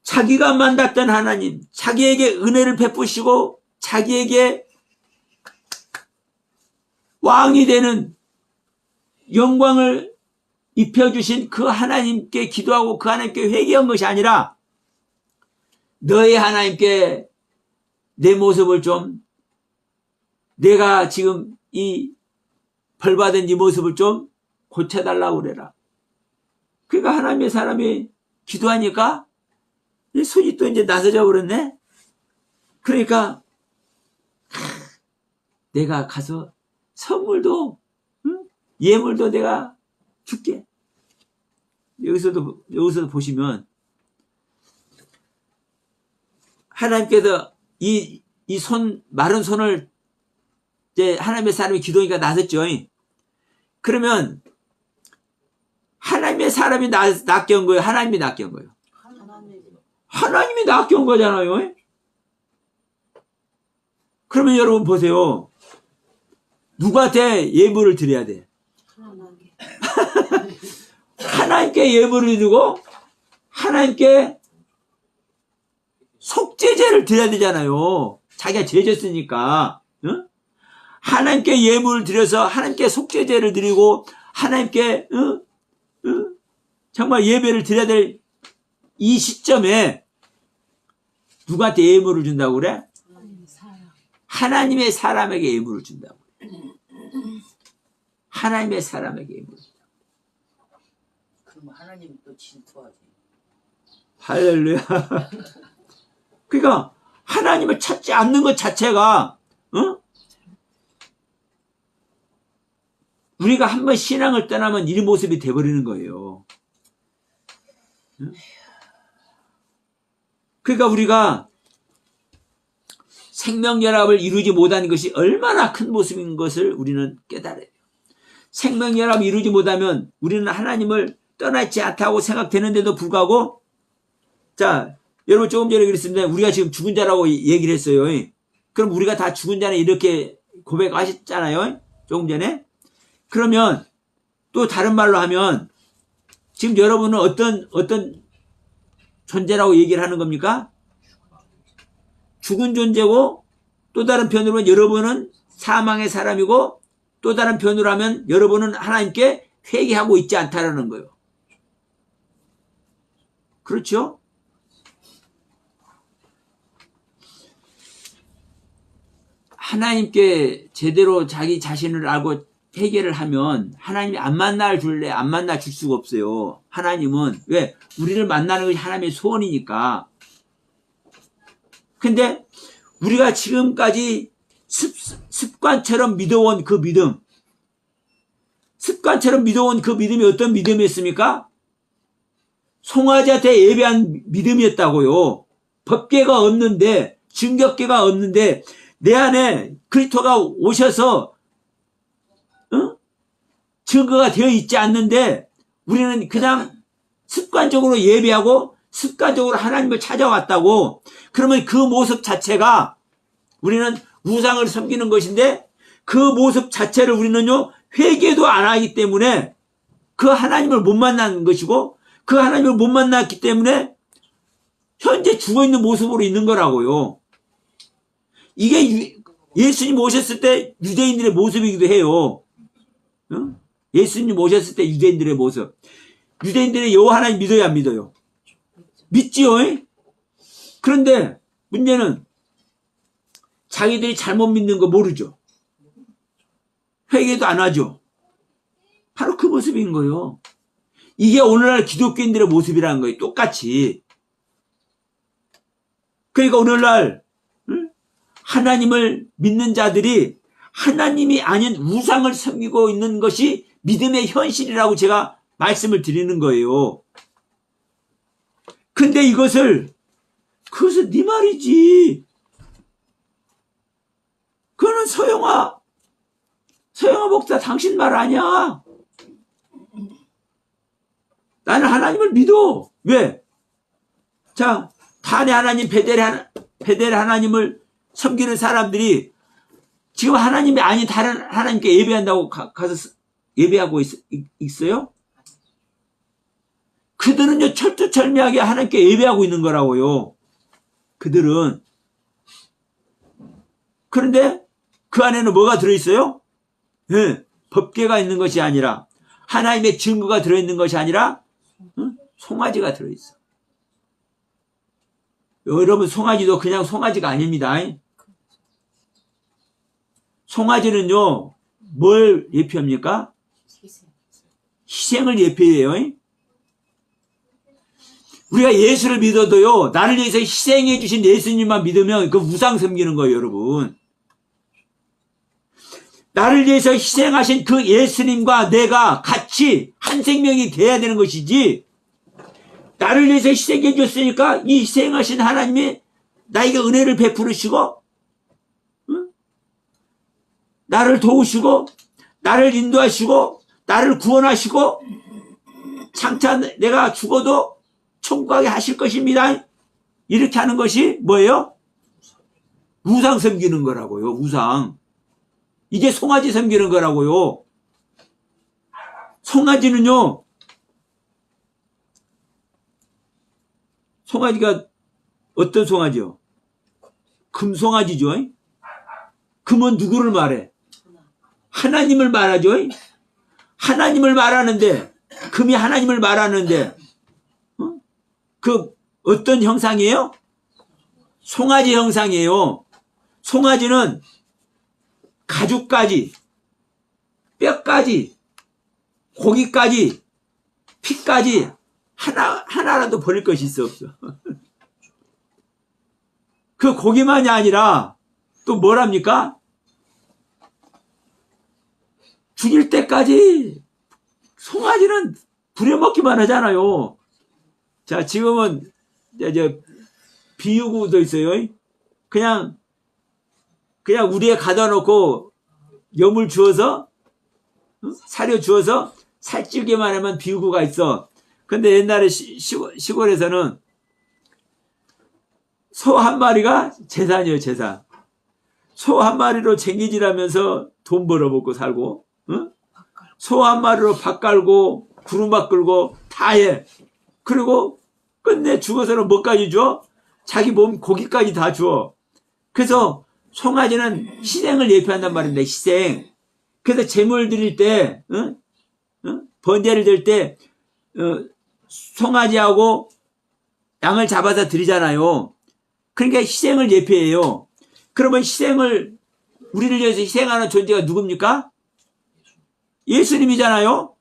자기가 만났던 하나님, 자기에게 은혜를 베푸시고 자기에게 왕이 되는 영광을 입혀주신 그 하나님께 기도하고 그 하나님께 회개한 것이 아니라, 너의 하나님께 내 모습을 좀, 내가 지금 이 벌받은 이 모습을 좀 고쳐달라고 그래라. 그러니까 하나님의 사람이 기도하니까 이 손이 또 이제 나서져 버렸네. 그러니까 내가 가서 선물도 응? 예물도 내가 줄게. 여기서도 보시면 하나님께서 이 마른 손을 이제 하나님의 사람이 기도하니까 나섰죠. 그러면 하나님의 사람이 낫게 한 거예요? 하나님이 낫게 한 거예요? 하나님이 낫게 한 거잖아요. 그러면 여러분 보세요. 누구한테 예물을 드려야 돼? 하나님께 예물을 드리고 하나님께 속죄제를 드려야 되잖아요. 자기가 죄졌으니까. 응? 하나님께 예물을 드려서 하나님께 속죄제를 드리고 하나님께 정말 예배를 드려야 될 이 시점에 누구한테 예물을 준다고 그래? 하나님의 사람에게 예물을 준다고 그래. 하나님의 사람에게 예물을 준다고. 그러면 하나님이 또 질투하지. 할렐루야. 그러니까 하나님을 찾지 않는 것 자체가 우리가 한번 신앙을 떠나면 이 모습이 돼버리는 거예요. 그러니까 우리가 생명연합을 이루지 못한 것이 얼마나 큰 모습인 것을 우리는 깨달아요. 생명연합을 이루지 못하면 우리는 하나님을 떠나지 않다고 생각되는데도 불구하고, 자, 여러분 조금 전에 그랬습니다. 우리가 지금 죽은 자라고 얘기를 했어요. 그럼 우리가 다 죽은 자네 이렇게 고백하셨잖아요. 조금 전에. 그러면 또 다른 말로 하면 지금 여러분은 어떤 존재라고 얘기를 하는 겁니까? 죽은 존재고, 또 다른 편으로는 여러분은 사망의 사람이고, 또 다른 편으로 하면 여러분은 하나님께 회개하고 있지 않다라는 거예요. 그렇죠? 하나님께 제대로 자기 자신을 알고 회개를 하면 하나님이 안 만나 줄래? 안 만나 줄 수가 없어요. 하나님은 왜? 우리를 만나는 것이 하나님의 소원이니까. 근데 우리가 지금까지 습관처럼 믿어온 그 믿음, 습관처럼 믿어온 그 믿음이 어떤 믿음이었습니까? 송아지한테 예배한 믿음이었다고요. 법궤가 없는데, 증거궤가 없는데 내 안에 그리스도가 오셔서 증거가 되어 있지 않는데 우리는 그냥 습관적으로 예배하고 습관적으로 하나님을 찾아왔다고. 그러면 그 모습 자체가 우리는 우상을 섬기는 것인데, 그 모습 자체를 우리는요 회개도 안 하기 때문에 그 하나님을 못 만난 것이고, 그 하나님을 못 만났기 때문에 현재 죽어있는 모습으로 있는 거라고요. 이게 예수님 오셨을 때 유대인들의 모습이기도 해요. 예수님 오셨을 때 유대인들의 모습. 유대인들이 여호와 하나님 믿어야 안 믿어요? 믿지요. 그런데 문제는 자기들이 잘못 믿는 거 모르죠. 회개도 안 하죠. 바로 그 모습인 거예요. 이게 오늘날 기독교인들의 모습이라는 거예요. 똑같이. 그러니까 오늘날 하나님을 믿는 자들이 하나님이 아닌 우상을 섬기고 있는 것이 믿음의 현실이라고 제가 말씀을 드리는 거예요. 근데 그것은 네 말이지. 그거는 서영아 목사 당신 말 아니야. 나는 하나님을 믿어. 왜? 자, 단의 하나님 베델의 하나님을 섬기는 사람들이 지금 하나님이 아닌 다른 하나님께 예배한다고 가서 예배하고 있어요? 그들은요 철두철미하게 하나님께 예배하고 있는 거라고요. 그들은. 그런데 그 안에는 뭐가 들어있어요? 네, 법궤가 있는 것이 아니라, 하나님의 증거가 들어있는 것이 아니라 송아지가 들어있어. 여러분, 송아지도 그냥 송아지가 아닙니다. 송아지는요 뭘 예표합니까? 희생을 예표해요. 우리가 예수를 믿어도요, 나를 위해서 희생해 주신 예수님만 믿으면 그 우상 섬기는 거예요, 여러분. 나를 위해서 희생하신 그 예수님과 내가 같이 한 생명이 돼야 되는 것이지, 나를 위해서 희생해 줬으니까 이 희생하신 하나님이 나에게 은혜를 베푸시고, 응? 나를 도우시고, 나를 인도하시고, 나를 구원하시고, 장차 내가 죽어도 천국하게 하실 것입니다. 이렇게 하는 것이 뭐예요? 우상 섬기는 거라고요. 우상. 이게 송아지 섬기는 거라고요. 송아지는요, 송아지가 어떤 송아지요? 금송아지죠. 금은 누구를 말해? 하나님을 말하죠. 하나님을 말하는데, 금이 하나님을 말하는데, 그 어떤 형상이에요? 송아지 형상이에요. 송아지는 가죽까지, 뼈까지, 고기까지, 피까지 하나라도 버릴 것이 있어 없어. 그 고기만이 아니라 또 뭐랍니까? 죽일 때까지 송아지는 부려먹기만 하잖아요. 자, 지금은 이제 비유구도 있어요. 그냥 우리에 가다 놓고 염을 주어서, 사료 주어서 살찌게만 하면 비유구가 있어. 근데 옛날에 시골에서는 소 한 마리가 재산이에요, 재산. 소 한 마리로 쟁기질하면서 돈 벌어먹고 살고, 응? 소 한 마리로 밥 깔고 구루막 끌고 다 해. 그리고 끝내 죽어서는 뭐까지 줘? 자기 몸 고기까지 다 줘. 그래서 송아지는 희생을 예표한단 말입니다. 희생. 그래서 제물 드릴 때, 번제를 드릴 때 송아지하고 양을 잡아서 드리잖아요. 그러니까 희생을 예표해요. 그러면 우리를 위해서 희생하는 존재가 누굽니까? 예수님이잖아요.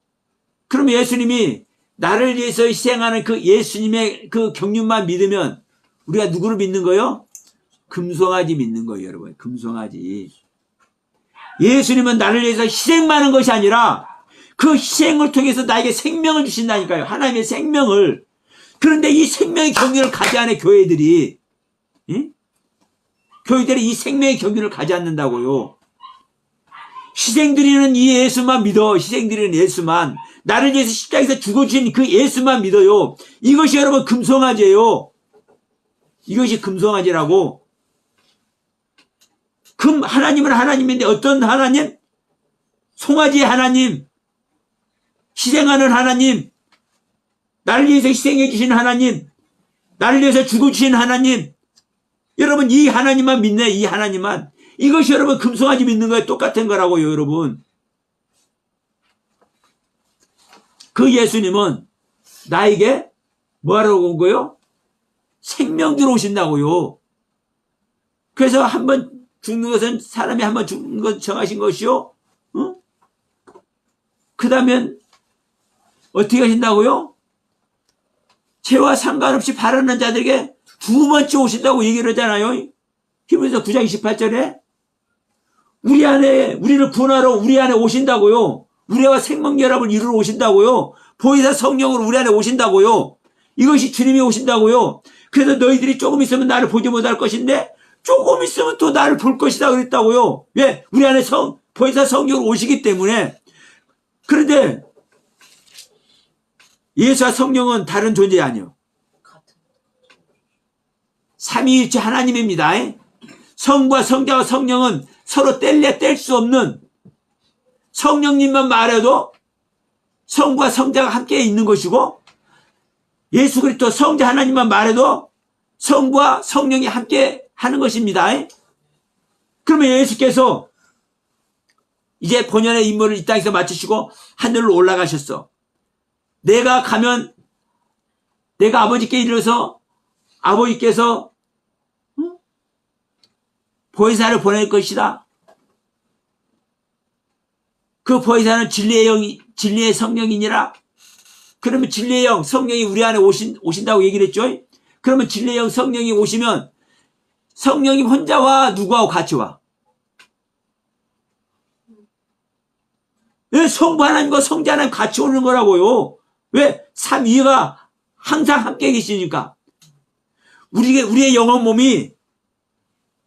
그럼 예수님이 나를 위해서 희생하는 그 예수님의 그 경륜만 믿으면 우리가 누구를 믿는 거예요? 금송아지 믿는 거예요, 여러분. 금송아지. 예수님은 나를 위해서 희생만 하는 것이 아니라 그 희생을 통해서 나에게 생명을 주신다니까요. 하나님의 생명을. 그런데 이 생명의 경륜을 가지 않은 교회들이, 교회들이 이 생명의 경륜을 가지 않는다고요. 희생드리는 이 예수만 믿어. 희생드리는 예수만. 나를 위해서 십자가에서 죽어주신 그 예수만 믿어요. 이것이 여러분 금송아지예요. 이것이 금송아지라고. 하나님은 하나님인데 어떤 하나님? 송아지의 하나님. 희생하는 하나님. 나를 위해서 희생해 주신 하나님. 나를 위해서 죽어주신 하나님. 여러분 이 하나님만 믿네. 이 하나님만. 이것이 여러분 금송아지 믿는 거에 똑같은 거라고요, 여러분. 그 예수님은 나에게 뭐하러 온 거요? 생명 주러 오신다고요. 그래서 한번 죽는 것은 사람이 한번 죽는 것 정하신 것이요. 그 다음엔 어떻게 하신다고요? 죄와 상관없이 바라는 자들에게 두 번째 오신다고 얘기를 하잖아요. 히브리서 9장 28절에 우리를 구원하러 우리 안에 오신다고요. 우리와 생명결합을 이루러 오신다고요. 보혜사 성령으로 우리 안에 오신다고요. 이것이 주님이 오신다고요. 그래서 너희들이 조금 있으면 나를 보지 못할 것인데 조금 있으면 또 나를 볼 것이다 그랬다고요. 왜? 우리 안에 보혜사 성령으로 오시기 때문에. 그런데 예수와 성령은 다른 존재 아니요. 삼위일체 하나님입니다. 성과 성자와 성령은 서로 뗄 수 없는, 성령님만 말해도 성과 성자가 함께 있는 것이고 예수 그리스도 성자 하나님만 말해도 성과 성령이 함께 하는 것입니다. 그러면 예수께서 이제 본연의 임무를 이 땅에서 마치시고 하늘로 올라가셨어. 내가 가면 내가 아버지께 이르러서 아버지께서 보혜사를 보낼 것이다. 그 보혜사는 진리의 성령이니라. 그러면 진리의 영, 성령이 우리 안에 오신다고 얘기를 했죠. 그러면 진리의 영, 성령이 오시면 성령이 혼자 와, 누구하고 같이 와? 왜 성부 하나님과 성자 하나님 같이 오는 거라고요? 왜? 삼위가 항상 함께 계시니까. 우리의 영혼 몸이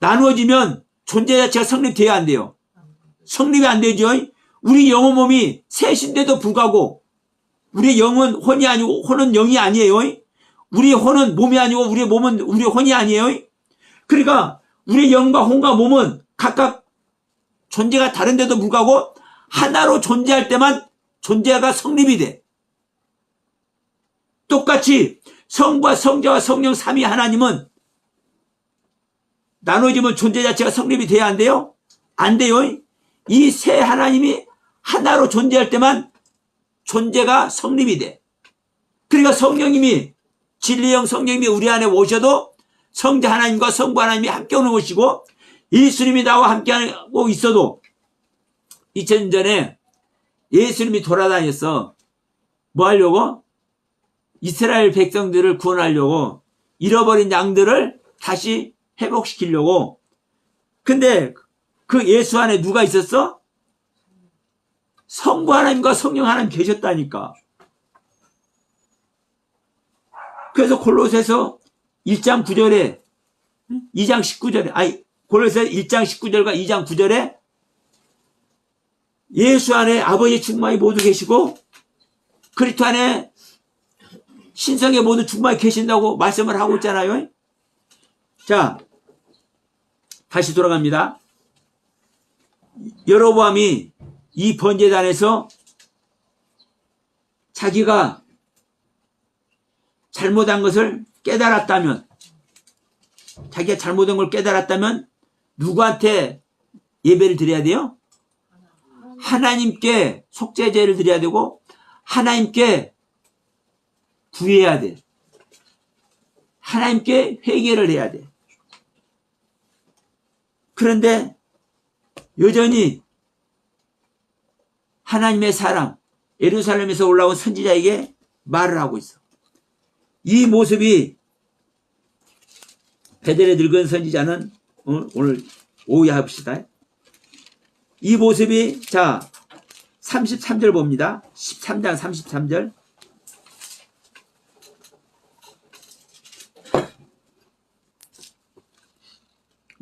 나누어지면 존재 자체가 성립돼야 안 돼요. 성립이 안 되죠. 우리 영혼 몸이 셋인데도 불구하고 우리의 영은 혼이 아니고 혼은 영이 아니에요. 우리의 혼은 몸이 아니고 우리의 몸은 우리의 혼이 아니에요. 그러니까 우리의 영과 혼과 몸은 각각 존재가 다른데도 불구하고 하나로 존재할 때만 존재가 성립이 돼. 똑같이 성부와 성자와 성령 삼위 하나님은 나눠지면 존재 자체가 성립이 돼야 안 돼요? 안 돼요. 이 세 하나님이 하나로 존재할 때만 존재가 성립이 돼. 그러니까 성령님이 진리의 영 성령님이 우리 안에 오셔도 성자 하나님과 성부 하나님이 함께 오는 것이고 예수님이 나와 함께하고 있어도 2000년 전에 예수님이 돌아다녔어. 뭐 하려고? 이스라엘 백성들을 구원하려고 잃어버린 양들을 다시 회복시키려고. 근데 그 예수 안에 누가 있었어? 성부 하나님과 성령 하나님 계셨다니까. 그래서 골로새서 1장 9절에 2장 19절에 골로새 1장 19절과 2장 9절에 예수 안에 아버지의 충만이 모두 계시고 그리스도 안에 신성의 모든 충만이 계신다고 말씀을 하고 있잖아요. 자, 다시 돌아갑니다. 여로보암이 이 번제단에서 자기가 잘못한 것을 깨달았다면, 자기가 잘못한 걸 깨달았다면 누구한테 예배를 드려야 돼요? 하나님께 속죄제를 드려야 되고 하나님께 구해야 돼. 하나님께 회개를 해야 돼. 그런데 여전히 하나님의 사랑, 예루살렘에서 올라온 선지자에게 말을 하고 있어. 이 모습이 베델의 늙은 선지자는 오늘 오후에 합시다. 이 모습이 자 33절 봅니다. 13장 33절.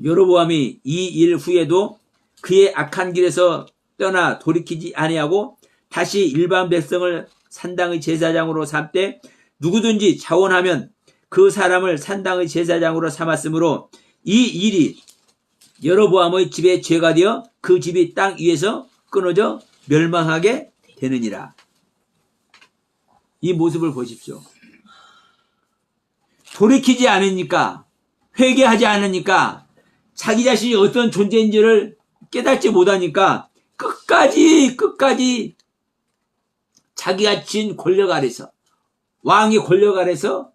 여로보암이 이 일 후에도 그의 악한 길에서 떠나 돌이키지 아니하고 다시 일반 백성을 산당의 제사장으로 삼되 누구든지 자원하면 그 사람을 산당의 제사장으로 삼았으므로 이 일이 여로보암의 집에 죄가 되어 그 집이 땅 위에서 끊어져 멸망하게 되느니라. 이 모습을 보십시오. 돌이키지 않으니까, 회개하지 않으니까, 자기 자신이 어떤 존재인지를 깨닫지 못하니까 끝까지 자기가 진 권력 아래서, 왕의 권력 아래서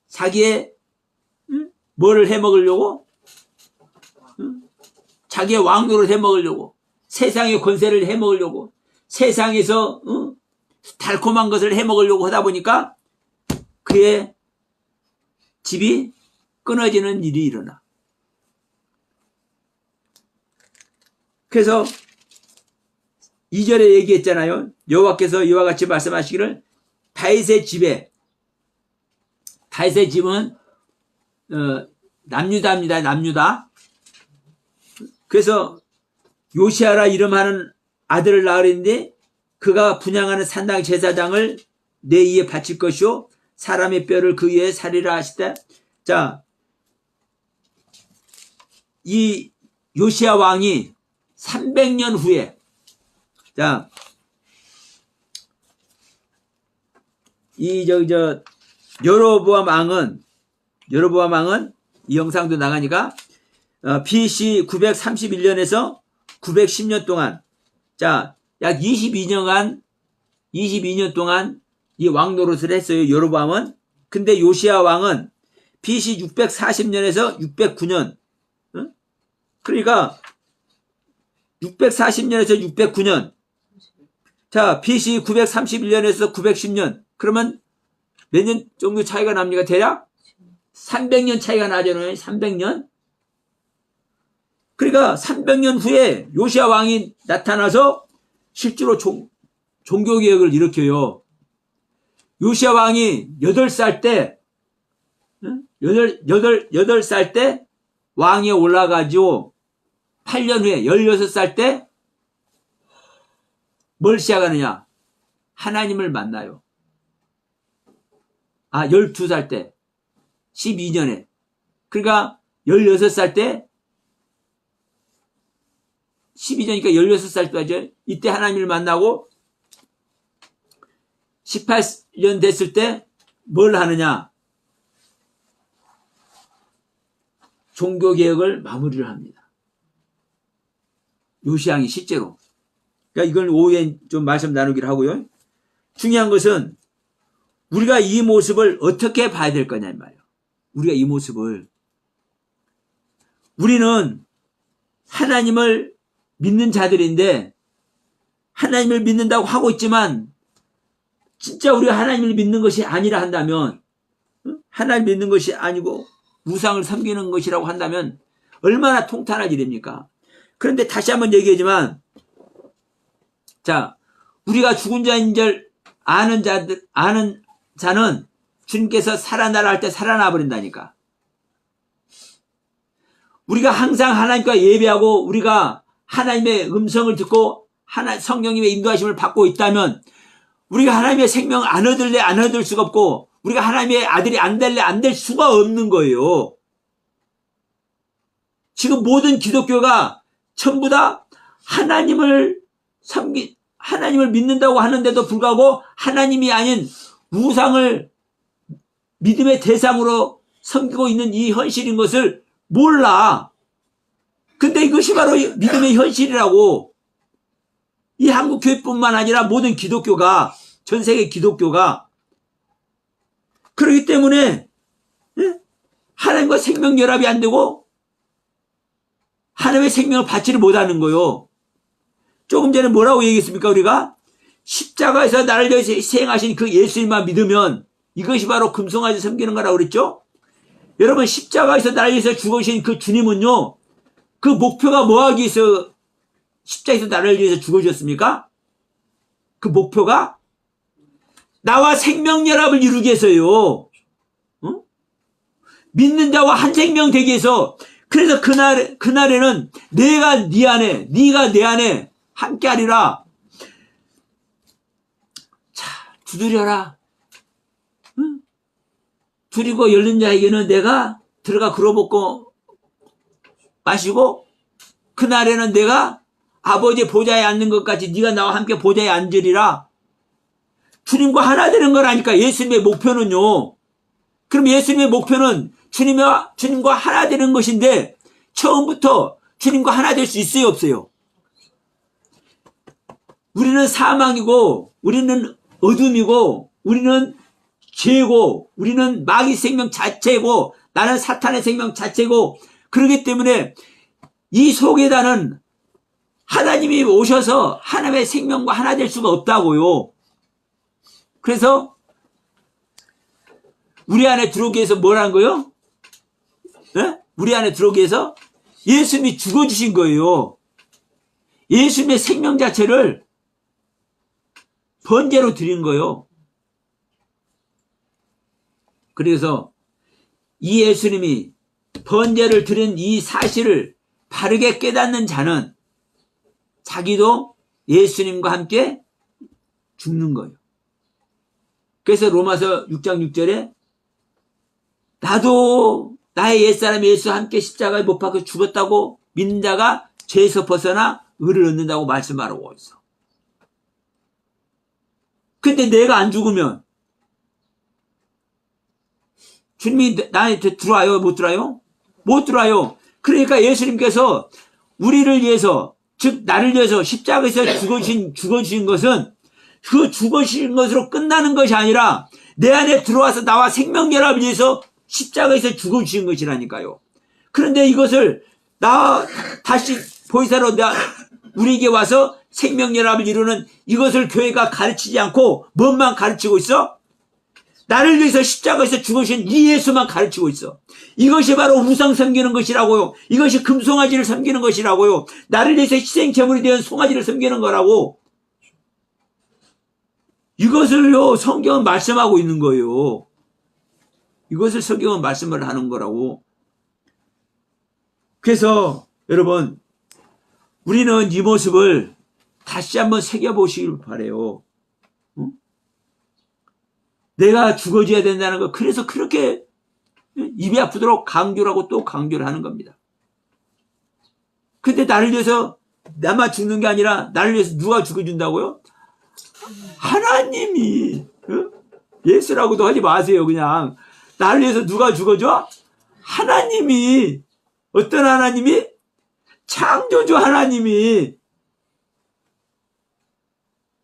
자기의 뭐를 해먹으려고? 자기의 왕노를 해먹으려고, 세상의 권세를 해먹으려고, 세상에서 달콤한 것을 해먹으려고 하다 보니까 그의 집이 끊어지는 일이 일어나. 그래서 2절에 얘기했잖아요. 여호와께서 이와 같이 말씀하시기를 다윗의 집은 남유다입니다. 남유다. 그래서 요시아라 이름하는 아들을 낳으려는데 그가 분양하는 산당 제사장을 내 위에 바칠 것이요 사람의 뼈를 그 위에 살리라 하시되, 자, 이 요시아 왕이 300년 후에, 자, 여로보암 왕은 이 영상도 나가니까 BC 931년에서 910년 동안, 자, 약 22년 동안 이 왕 노릇을 했어요. 여로보암은. 근데 요시아 왕은 BC 640년에서 609년. 그러니까 640년에서 609년 자, BC 931년에서 910년. 그러면 몇 년 정도 차이가 납니까? 대략 300년 차이가 나잖아요. 300년. 그러니까 300년 후에 요시야 왕이 나타나서 실제로 종교개혁을 일으켜요. 요시야 왕이 8살 때, 8살 때 왕에 올라가지고 8년 후에 16살 때 뭘 시작하느냐? 하나님을 만나요. 12살 때, 12년에. 그러니까 16살 때, 12년이니까 16살 때죠. 이때 하나님을 만나고 18년 됐을 때 뭘 하느냐? 종교개혁을 마무리를 합니다. 요시양이 실제로. 그러니까 이걸 오후에 좀 말씀 나누기를 하고요. 중요한 것은 우리가 이 모습을 어떻게 봐야 될 거냐 이 말이에요. 우리가 이 모습을. 우리는 하나님을 믿는 자들인데 하나님을 믿는다고 하고 있지만 진짜 우리가 하나님을 믿는 것이 아니라 한다면, 하나님 믿는 것이 아니고 우상을 섬기는 것이라고 한다면 얼마나 통탄할 일입니까? 그런데 다시 한번 얘기하지만, 자, 우리가 죽은 자인 줄 아는 자는 주님께서 살아나라 할 때 살아나 버린다니까. 우리가 항상 하나님과 예배하고 우리가 하나님의 음성을 듣고 성령님의 인도하심을 받고 있다면 우리가 하나님의 생명 안 얻을 수가 없고 우리가 하나님의 아들이 안 될 수가 없는 거예요. 지금 모든 기독교가 전부 다 하나님을 믿는다고 하는데도 불구하고 하나님이 아닌 우상을 믿음의 대상으로 섬기고 있는 이 현실인 것을 몰라. 근데 이것이 바로 믿음의 현실이라고. 이 한국 교회뿐만 아니라 모든 기독교가, 전 세계 기독교가. 그렇기 때문에 하나님과 생명 결합이 안 되고 하나님의 생명을 받지를 못하는 거요. 조금 전에 뭐라고 얘기했습니까? 우리가 십자가에서 나를 위해서 희생하신 그 예수님만 믿으면 이것이 바로 금송아지 섬기는 거라고 그랬죠? 여러분, 십자가에서 나를 위해서 죽으신 그 주님은요, 그 목표가 뭐 하기 위해서 십자가에서 나를 위해서 죽어주셨습니까? 그 목표가 나와 생명연합을 이루기 위해서요. 믿는 자와 한 생명 되기 위해서. 그래서 그날에는 내가 네 안에, 네가 내 안에 함께하리라. 자, 두드려라. 두리고 열린 자에게는 내가 들어가 그러먹고 마시고, 그날에는 내가 아버지의 보좌에 앉는 것 같이 네가 나와 함께 보좌에 앉으리라. 주님과 하나 되는 거라니까. 예수님의 목표는요. 그럼 예수님의 목표는 주님과 하나 되는 것인데 처음부터 주님과 하나 될 수 있어요, 없어요? 우리는 사망이고 우리는 어둠이고 우리는 죄고 우리는 마귀 생명 자체고 나는 사탄의 생명 자체고, 그렇기 때문에 이 속에다는 하나님이 오셔서 하나님의 생명과 하나 될 수가 없다고요. 그래서 우리 안에 들어오기 위해서 뭘 한 거예요? 네? 우리 안에 들어오기 위해서 예수님이 죽어주신 거예요. 예수님의 생명 자체를 번제로 드린 거예요. 그래서 이 예수님이 번제를 드린 이 사실을 바르게 깨닫는 자는 자기도 예수님과 함께 죽는 거예요. 그래서 로마서 6장 6절에 나도 나의 옛사람 예수와 함께 십자가에 못 박혀 죽었다고 믿는 자가 죄에서 벗어나 의를 얻는다고 말씀하라고 있어. 근데 내가 안 죽으면 주님이 나한테 들어와요? 못 들어와요? 못 들어와요. 그러니까 예수님께서 우리를 위해서, 즉 나를 위해서 십자가에서 죽어주신 것은 그 죽으신 것으로 끝나는 것이 아니라 내 안에 들어와서 나와 생명결합을 위해서 십자가에서 죽어주신 것이라니까요. 그런데 이것을 다시 보이사로 우리에게 와서 생명연합을 이루는 이것을 교회가 가르치지 않고 뭔만 가르치고 있어? 나를 위해서 십자가에서 죽으신 이 예수만 가르치고 있어. 이것이 바로 우상 섬기는 것이라고요. 이것이 금송아지를 섬기는 것이라고요. 나를 위해서 희생제물이 된 송아지를 섬기는 거라고. 이것을요, 성경은 말씀하고 있는 거예요. 이것을 성경은 말씀을 하는 거라고. 그래서 여러분, 우리는 이 모습을 다시 한번 새겨보시길 바라요. 응? 내가 죽어줘야 된다는 거, 그래서 그렇게 입이 아프도록 강조를 하고 또 강조를 하는 겁니다. 근데 나를 위해서 나만 죽는 게 아니라 나를 위해서 누가 죽어준다고요? 하나님이. 응? 예수라고도 하지 마세요. 그냥 나를 위해서 누가 죽어줘? 하나님이. 어떤 하나님이? 창조주 하나님이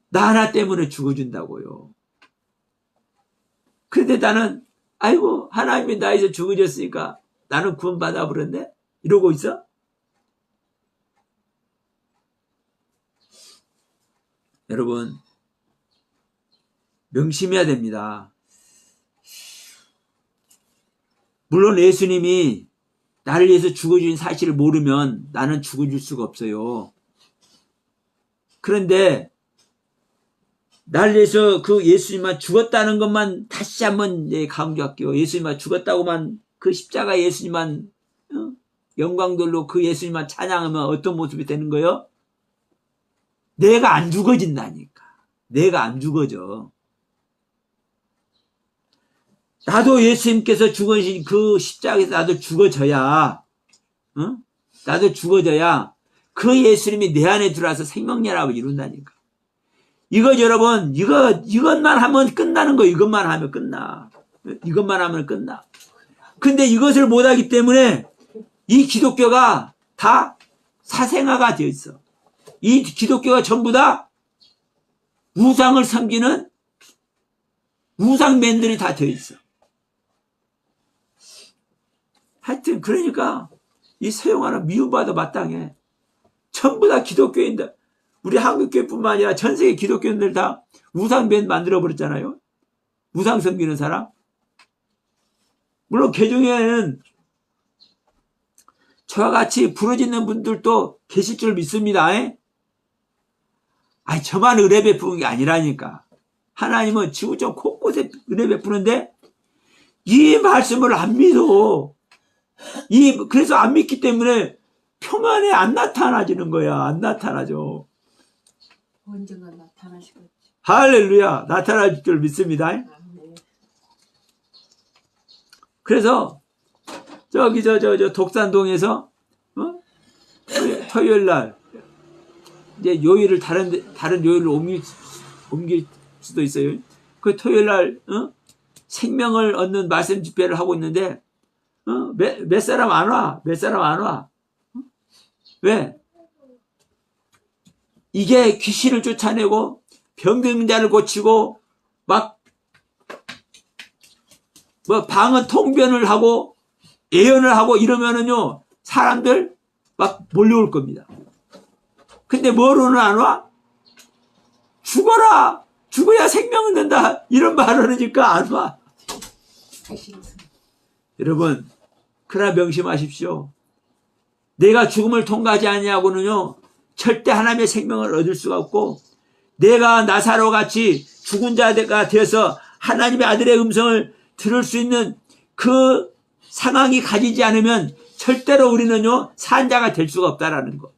나 하나 때문에 죽어준다고요. 그런데 나는 아이고 하나님이 나에서 죽어줬으니까 나는 구원받아 버렸네? 이러고 있어? 여러분, 명심해야 됩니다. 물론 예수님이 나를 위해서 죽어준 사실을 모르면 나는 죽어줄 수가 없어요. 그런데 나를 위해서 그 예수님만 죽었다는 것만 다시 한번 강조할게요. 예수님만 죽었다고만, 그 십자가 예수님만 영광돌로 그 예수님만 찬양하면 어떤 모습이 되는 거예요? 내가 안 죽어진다니까. 내가 안 죽어져. 나도 예수님께서 죽으신 그 십자가에서 나도 죽어져야, 응? 나도 죽어져야 그 예수님이 내 안에 들어와서 생명연합을 이룬다니까. 이거 여러분, 이것만 하면 끝나는 거. 이것만 하면 끝나. 이것만 하면 끝나. 근데 이것을 못하기 때문에 이 기독교가 다 사생화가 되어 있어. 이 기독교가 전부 다 우상을 섬기는 우상맨들이 다 되어 있어. 하여튼 그러니까 이 서영아는 미움받아 마땅해. 전부 다 기독교인들. 우리 한국교회뿐만 아니라 전 세계 기독교인들 다 우상맨 만들어버렸잖아요. 우상 섬기는 사람. 물론 개중에는 저와 같이 부러지는 분들도 계실 줄 믿습니다. 아니, 저만 은혜 베푸는 게 아니라니까. 하나님은 지구촌 곳곳에 은혜 베푸는데 이 말씀을 안 믿어. 그래서 안 믿기 때문에 표면에 안 나타나지는 거야. 안 나타나죠. 언젠가 나타나시겠지. 할렐루야. 나타날 줄 믿습니다. 아, 네. 그래서 저기 저 독산동에서 토요일 날 이제 요일을 다른 요일로 옮길 수도 있어요. 그 토요일 날 생명을 얻는 말씀 집회를 하고 있는데 몇 사람 안 와. 몇 사람 안 와. 왜? 이게 귀신을 쫓아내고 병든 자를 고치고 막 뭐 방언 통변을 하고 예언을 하고 이러면은요 사람들 막 몰려올 겁니다. 근데 뭐로는 안 와? 죽어라! 죽어야 생명은 된다! 이런 말을 하니까 안 와. 여러분, 그러나 명심하십시오. 내가 죽음을 통과하지 아니하고는요 절대 하나님의 생명을 얻을 수가 없고, 내가 나사로 같이 죽은 자가 되어서 하나님의 아들의 음성을 들을 수 있는 그 상황이 가지지 않으면 절대로 우리는요 산 자가 될 수가 없다라는 거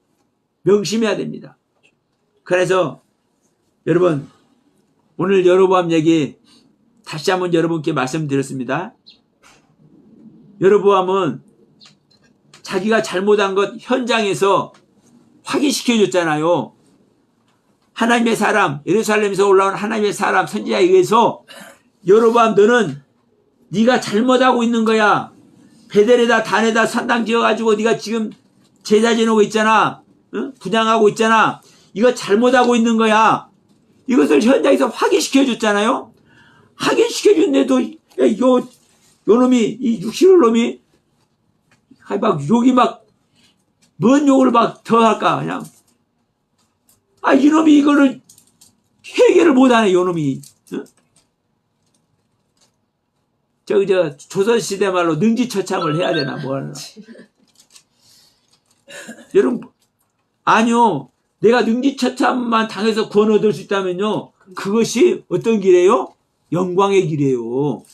명심해야 됩니다. 그래서 여러분, 오늘 여로보암 얘기 다시 한번 여러분께 말씀드렸습니다. 여로보암은 자기가 잘못한 것 현장에서 확인시켜줬잖아요. 하나님의 사람, 예루살렘에서 올라온 하나님의 사람 선지자에 의해서 여로보암 너는 네가 잘못하고 있는 거야. 베델에다 단에다 산당 지어가지고 네가 지금 제사 지내고 있잖아. 분양하고 있잖아. 이거 잘못하고 있는 거야. 이것을 현장에서 확인시켜줬잖아요. 확인시켜줬는데도 요 놈이, 이 육신의 놈이 막 욕이 막 뭔 욕을 막 더 할까 그냥 아, 이놈이 이거를 해결을 못하네, 이놈이. 어? 조선시대 말로 능지처참을 해야 되나, 뭘. 여러분, 아니요. 내가 능지처참만 당해서 구원 얻을 수 있다면요. 그것이 어떤 길이에요? 영광의 길이에요.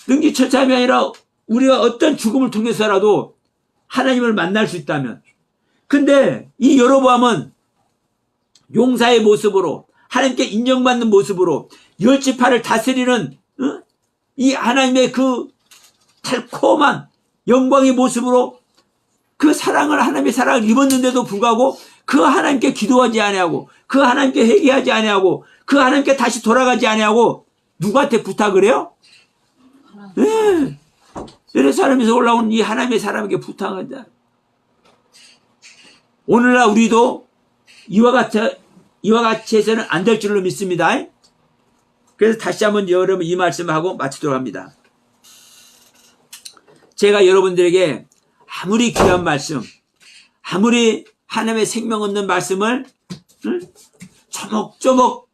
능지처참이 아니라 우리가 어떤 죽음을 통해서라도 하나님을 만날 수 있다면. 근데 이 여로보암은 용사의 모습으로 하나님께 인정받는 모습으로 열지파를 다스리는 이 하나님의 그 달콤한 영광의 모습으로 그 사랑을 하나님의 사랑을 입었는데도 불구하고 그 하나님께 기도하지 아니하고 그 하나님께 회개하지 아니하고 그 하나님께 다시 돌아가지 아니하고 누구한테 부탁을 해요? 네. 예루살렘에서 올라온 이 하나님의 사람에게 부탁한다. 오늘날 우리도 이와 같이 해서는 안 될 줄로 믿습니다. 그래서 다시 한번 여러분 이 말씀을 하고 마치도록 합니다. 제가 여러분들에게 아무리 귀한 말씀, 아무리 하나님의 생명 얻는 말씀을 조목조목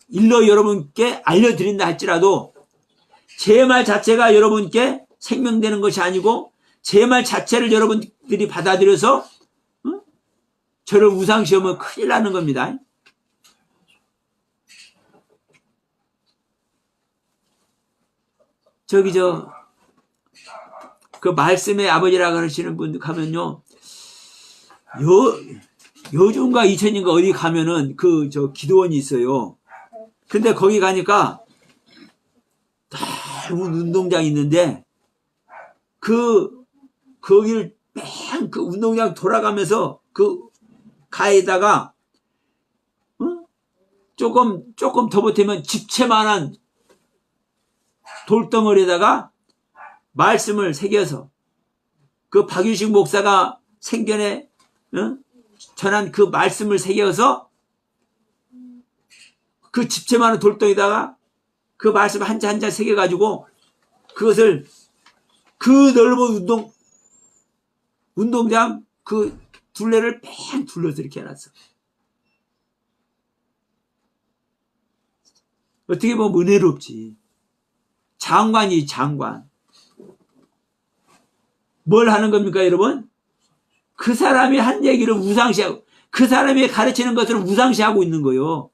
일러 여러분께 알려드린다 할지라도 제 말 자체가 여러분께 생명되는 것이 아니고 제 말 자체를 여러분들이 받아들여서 저를 우상시하면 큰일 나는 겁니다. 그 말씀의 아버지라고 하시는 분 가면요, 요즘과 이천인가 어디 가면은 기도원이 있어요. 근데 거기 가니까 넓은 운동장이 있는데 거기를 맨 그 운동장 돌아가면서 그 가에다가 조금 더 보태면 집채만한 돌덩어리에다가 말씀을 새겨서 그 박유식 목사가 생전에 전한 그 말씀을 새겨서 그 집채만한 돌덩이에다가 그 말씀 한 자 한 자 새겨가지고 그것을 그 넓은 운동장 그 둘레를 뺑 둘러서 이렇게 해놨어. 어떻게 보면 은혜롭지. 장관이 장관. 뭘 하는 겁니까, 여러분? 그 사람이 한 얘기를 우상시하고, 그 사람이 가르치는 것을 우상시하고 있는 거예요.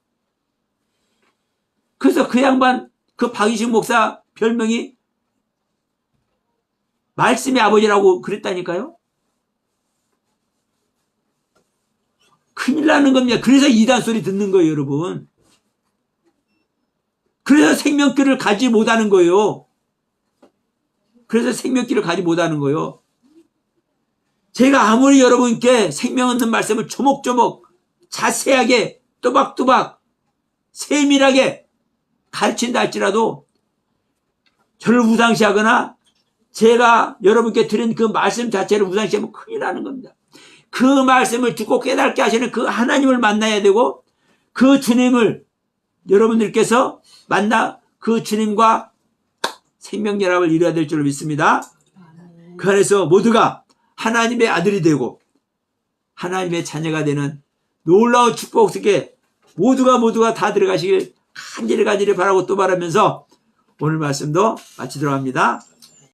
그래서 그 양반, 그 박이식 목사 별명이 말씀의 아버지라고 그랬다니까요? 큰일 나는 겁니다. 그래서 이단 소리 듣는 거예요, 여러분. 그래서 생명길을 가지 못하는 거예요. 그래서 생명길을 가지 못하는 거예요. 제가 아무리 여러분께 생명 얻는 말씀을 조목조목 자세하게 또박또박 세밀하게 가르친다 할지라도 저를 우상시하거나 제가 여러분께 드린 그 말씀 자체를 우상시하면 큰일 나는 겁니다. 그 말씀을 듣고 깨닫게 하시는 그 하나님을 만나야 되고 그 주님을 여러분들께서 만나 그 주님과 생명연합을 이루어야 될 줄로 믿습니다. 그 안에서 모두가 하나님의 아들이 되고 하나님의 자녀가 되는 놀라운 축복 속에 모두가 다 들어가시길 간절히 바라고 또 바라면서 오늘 말씀도 마치도록 합니다.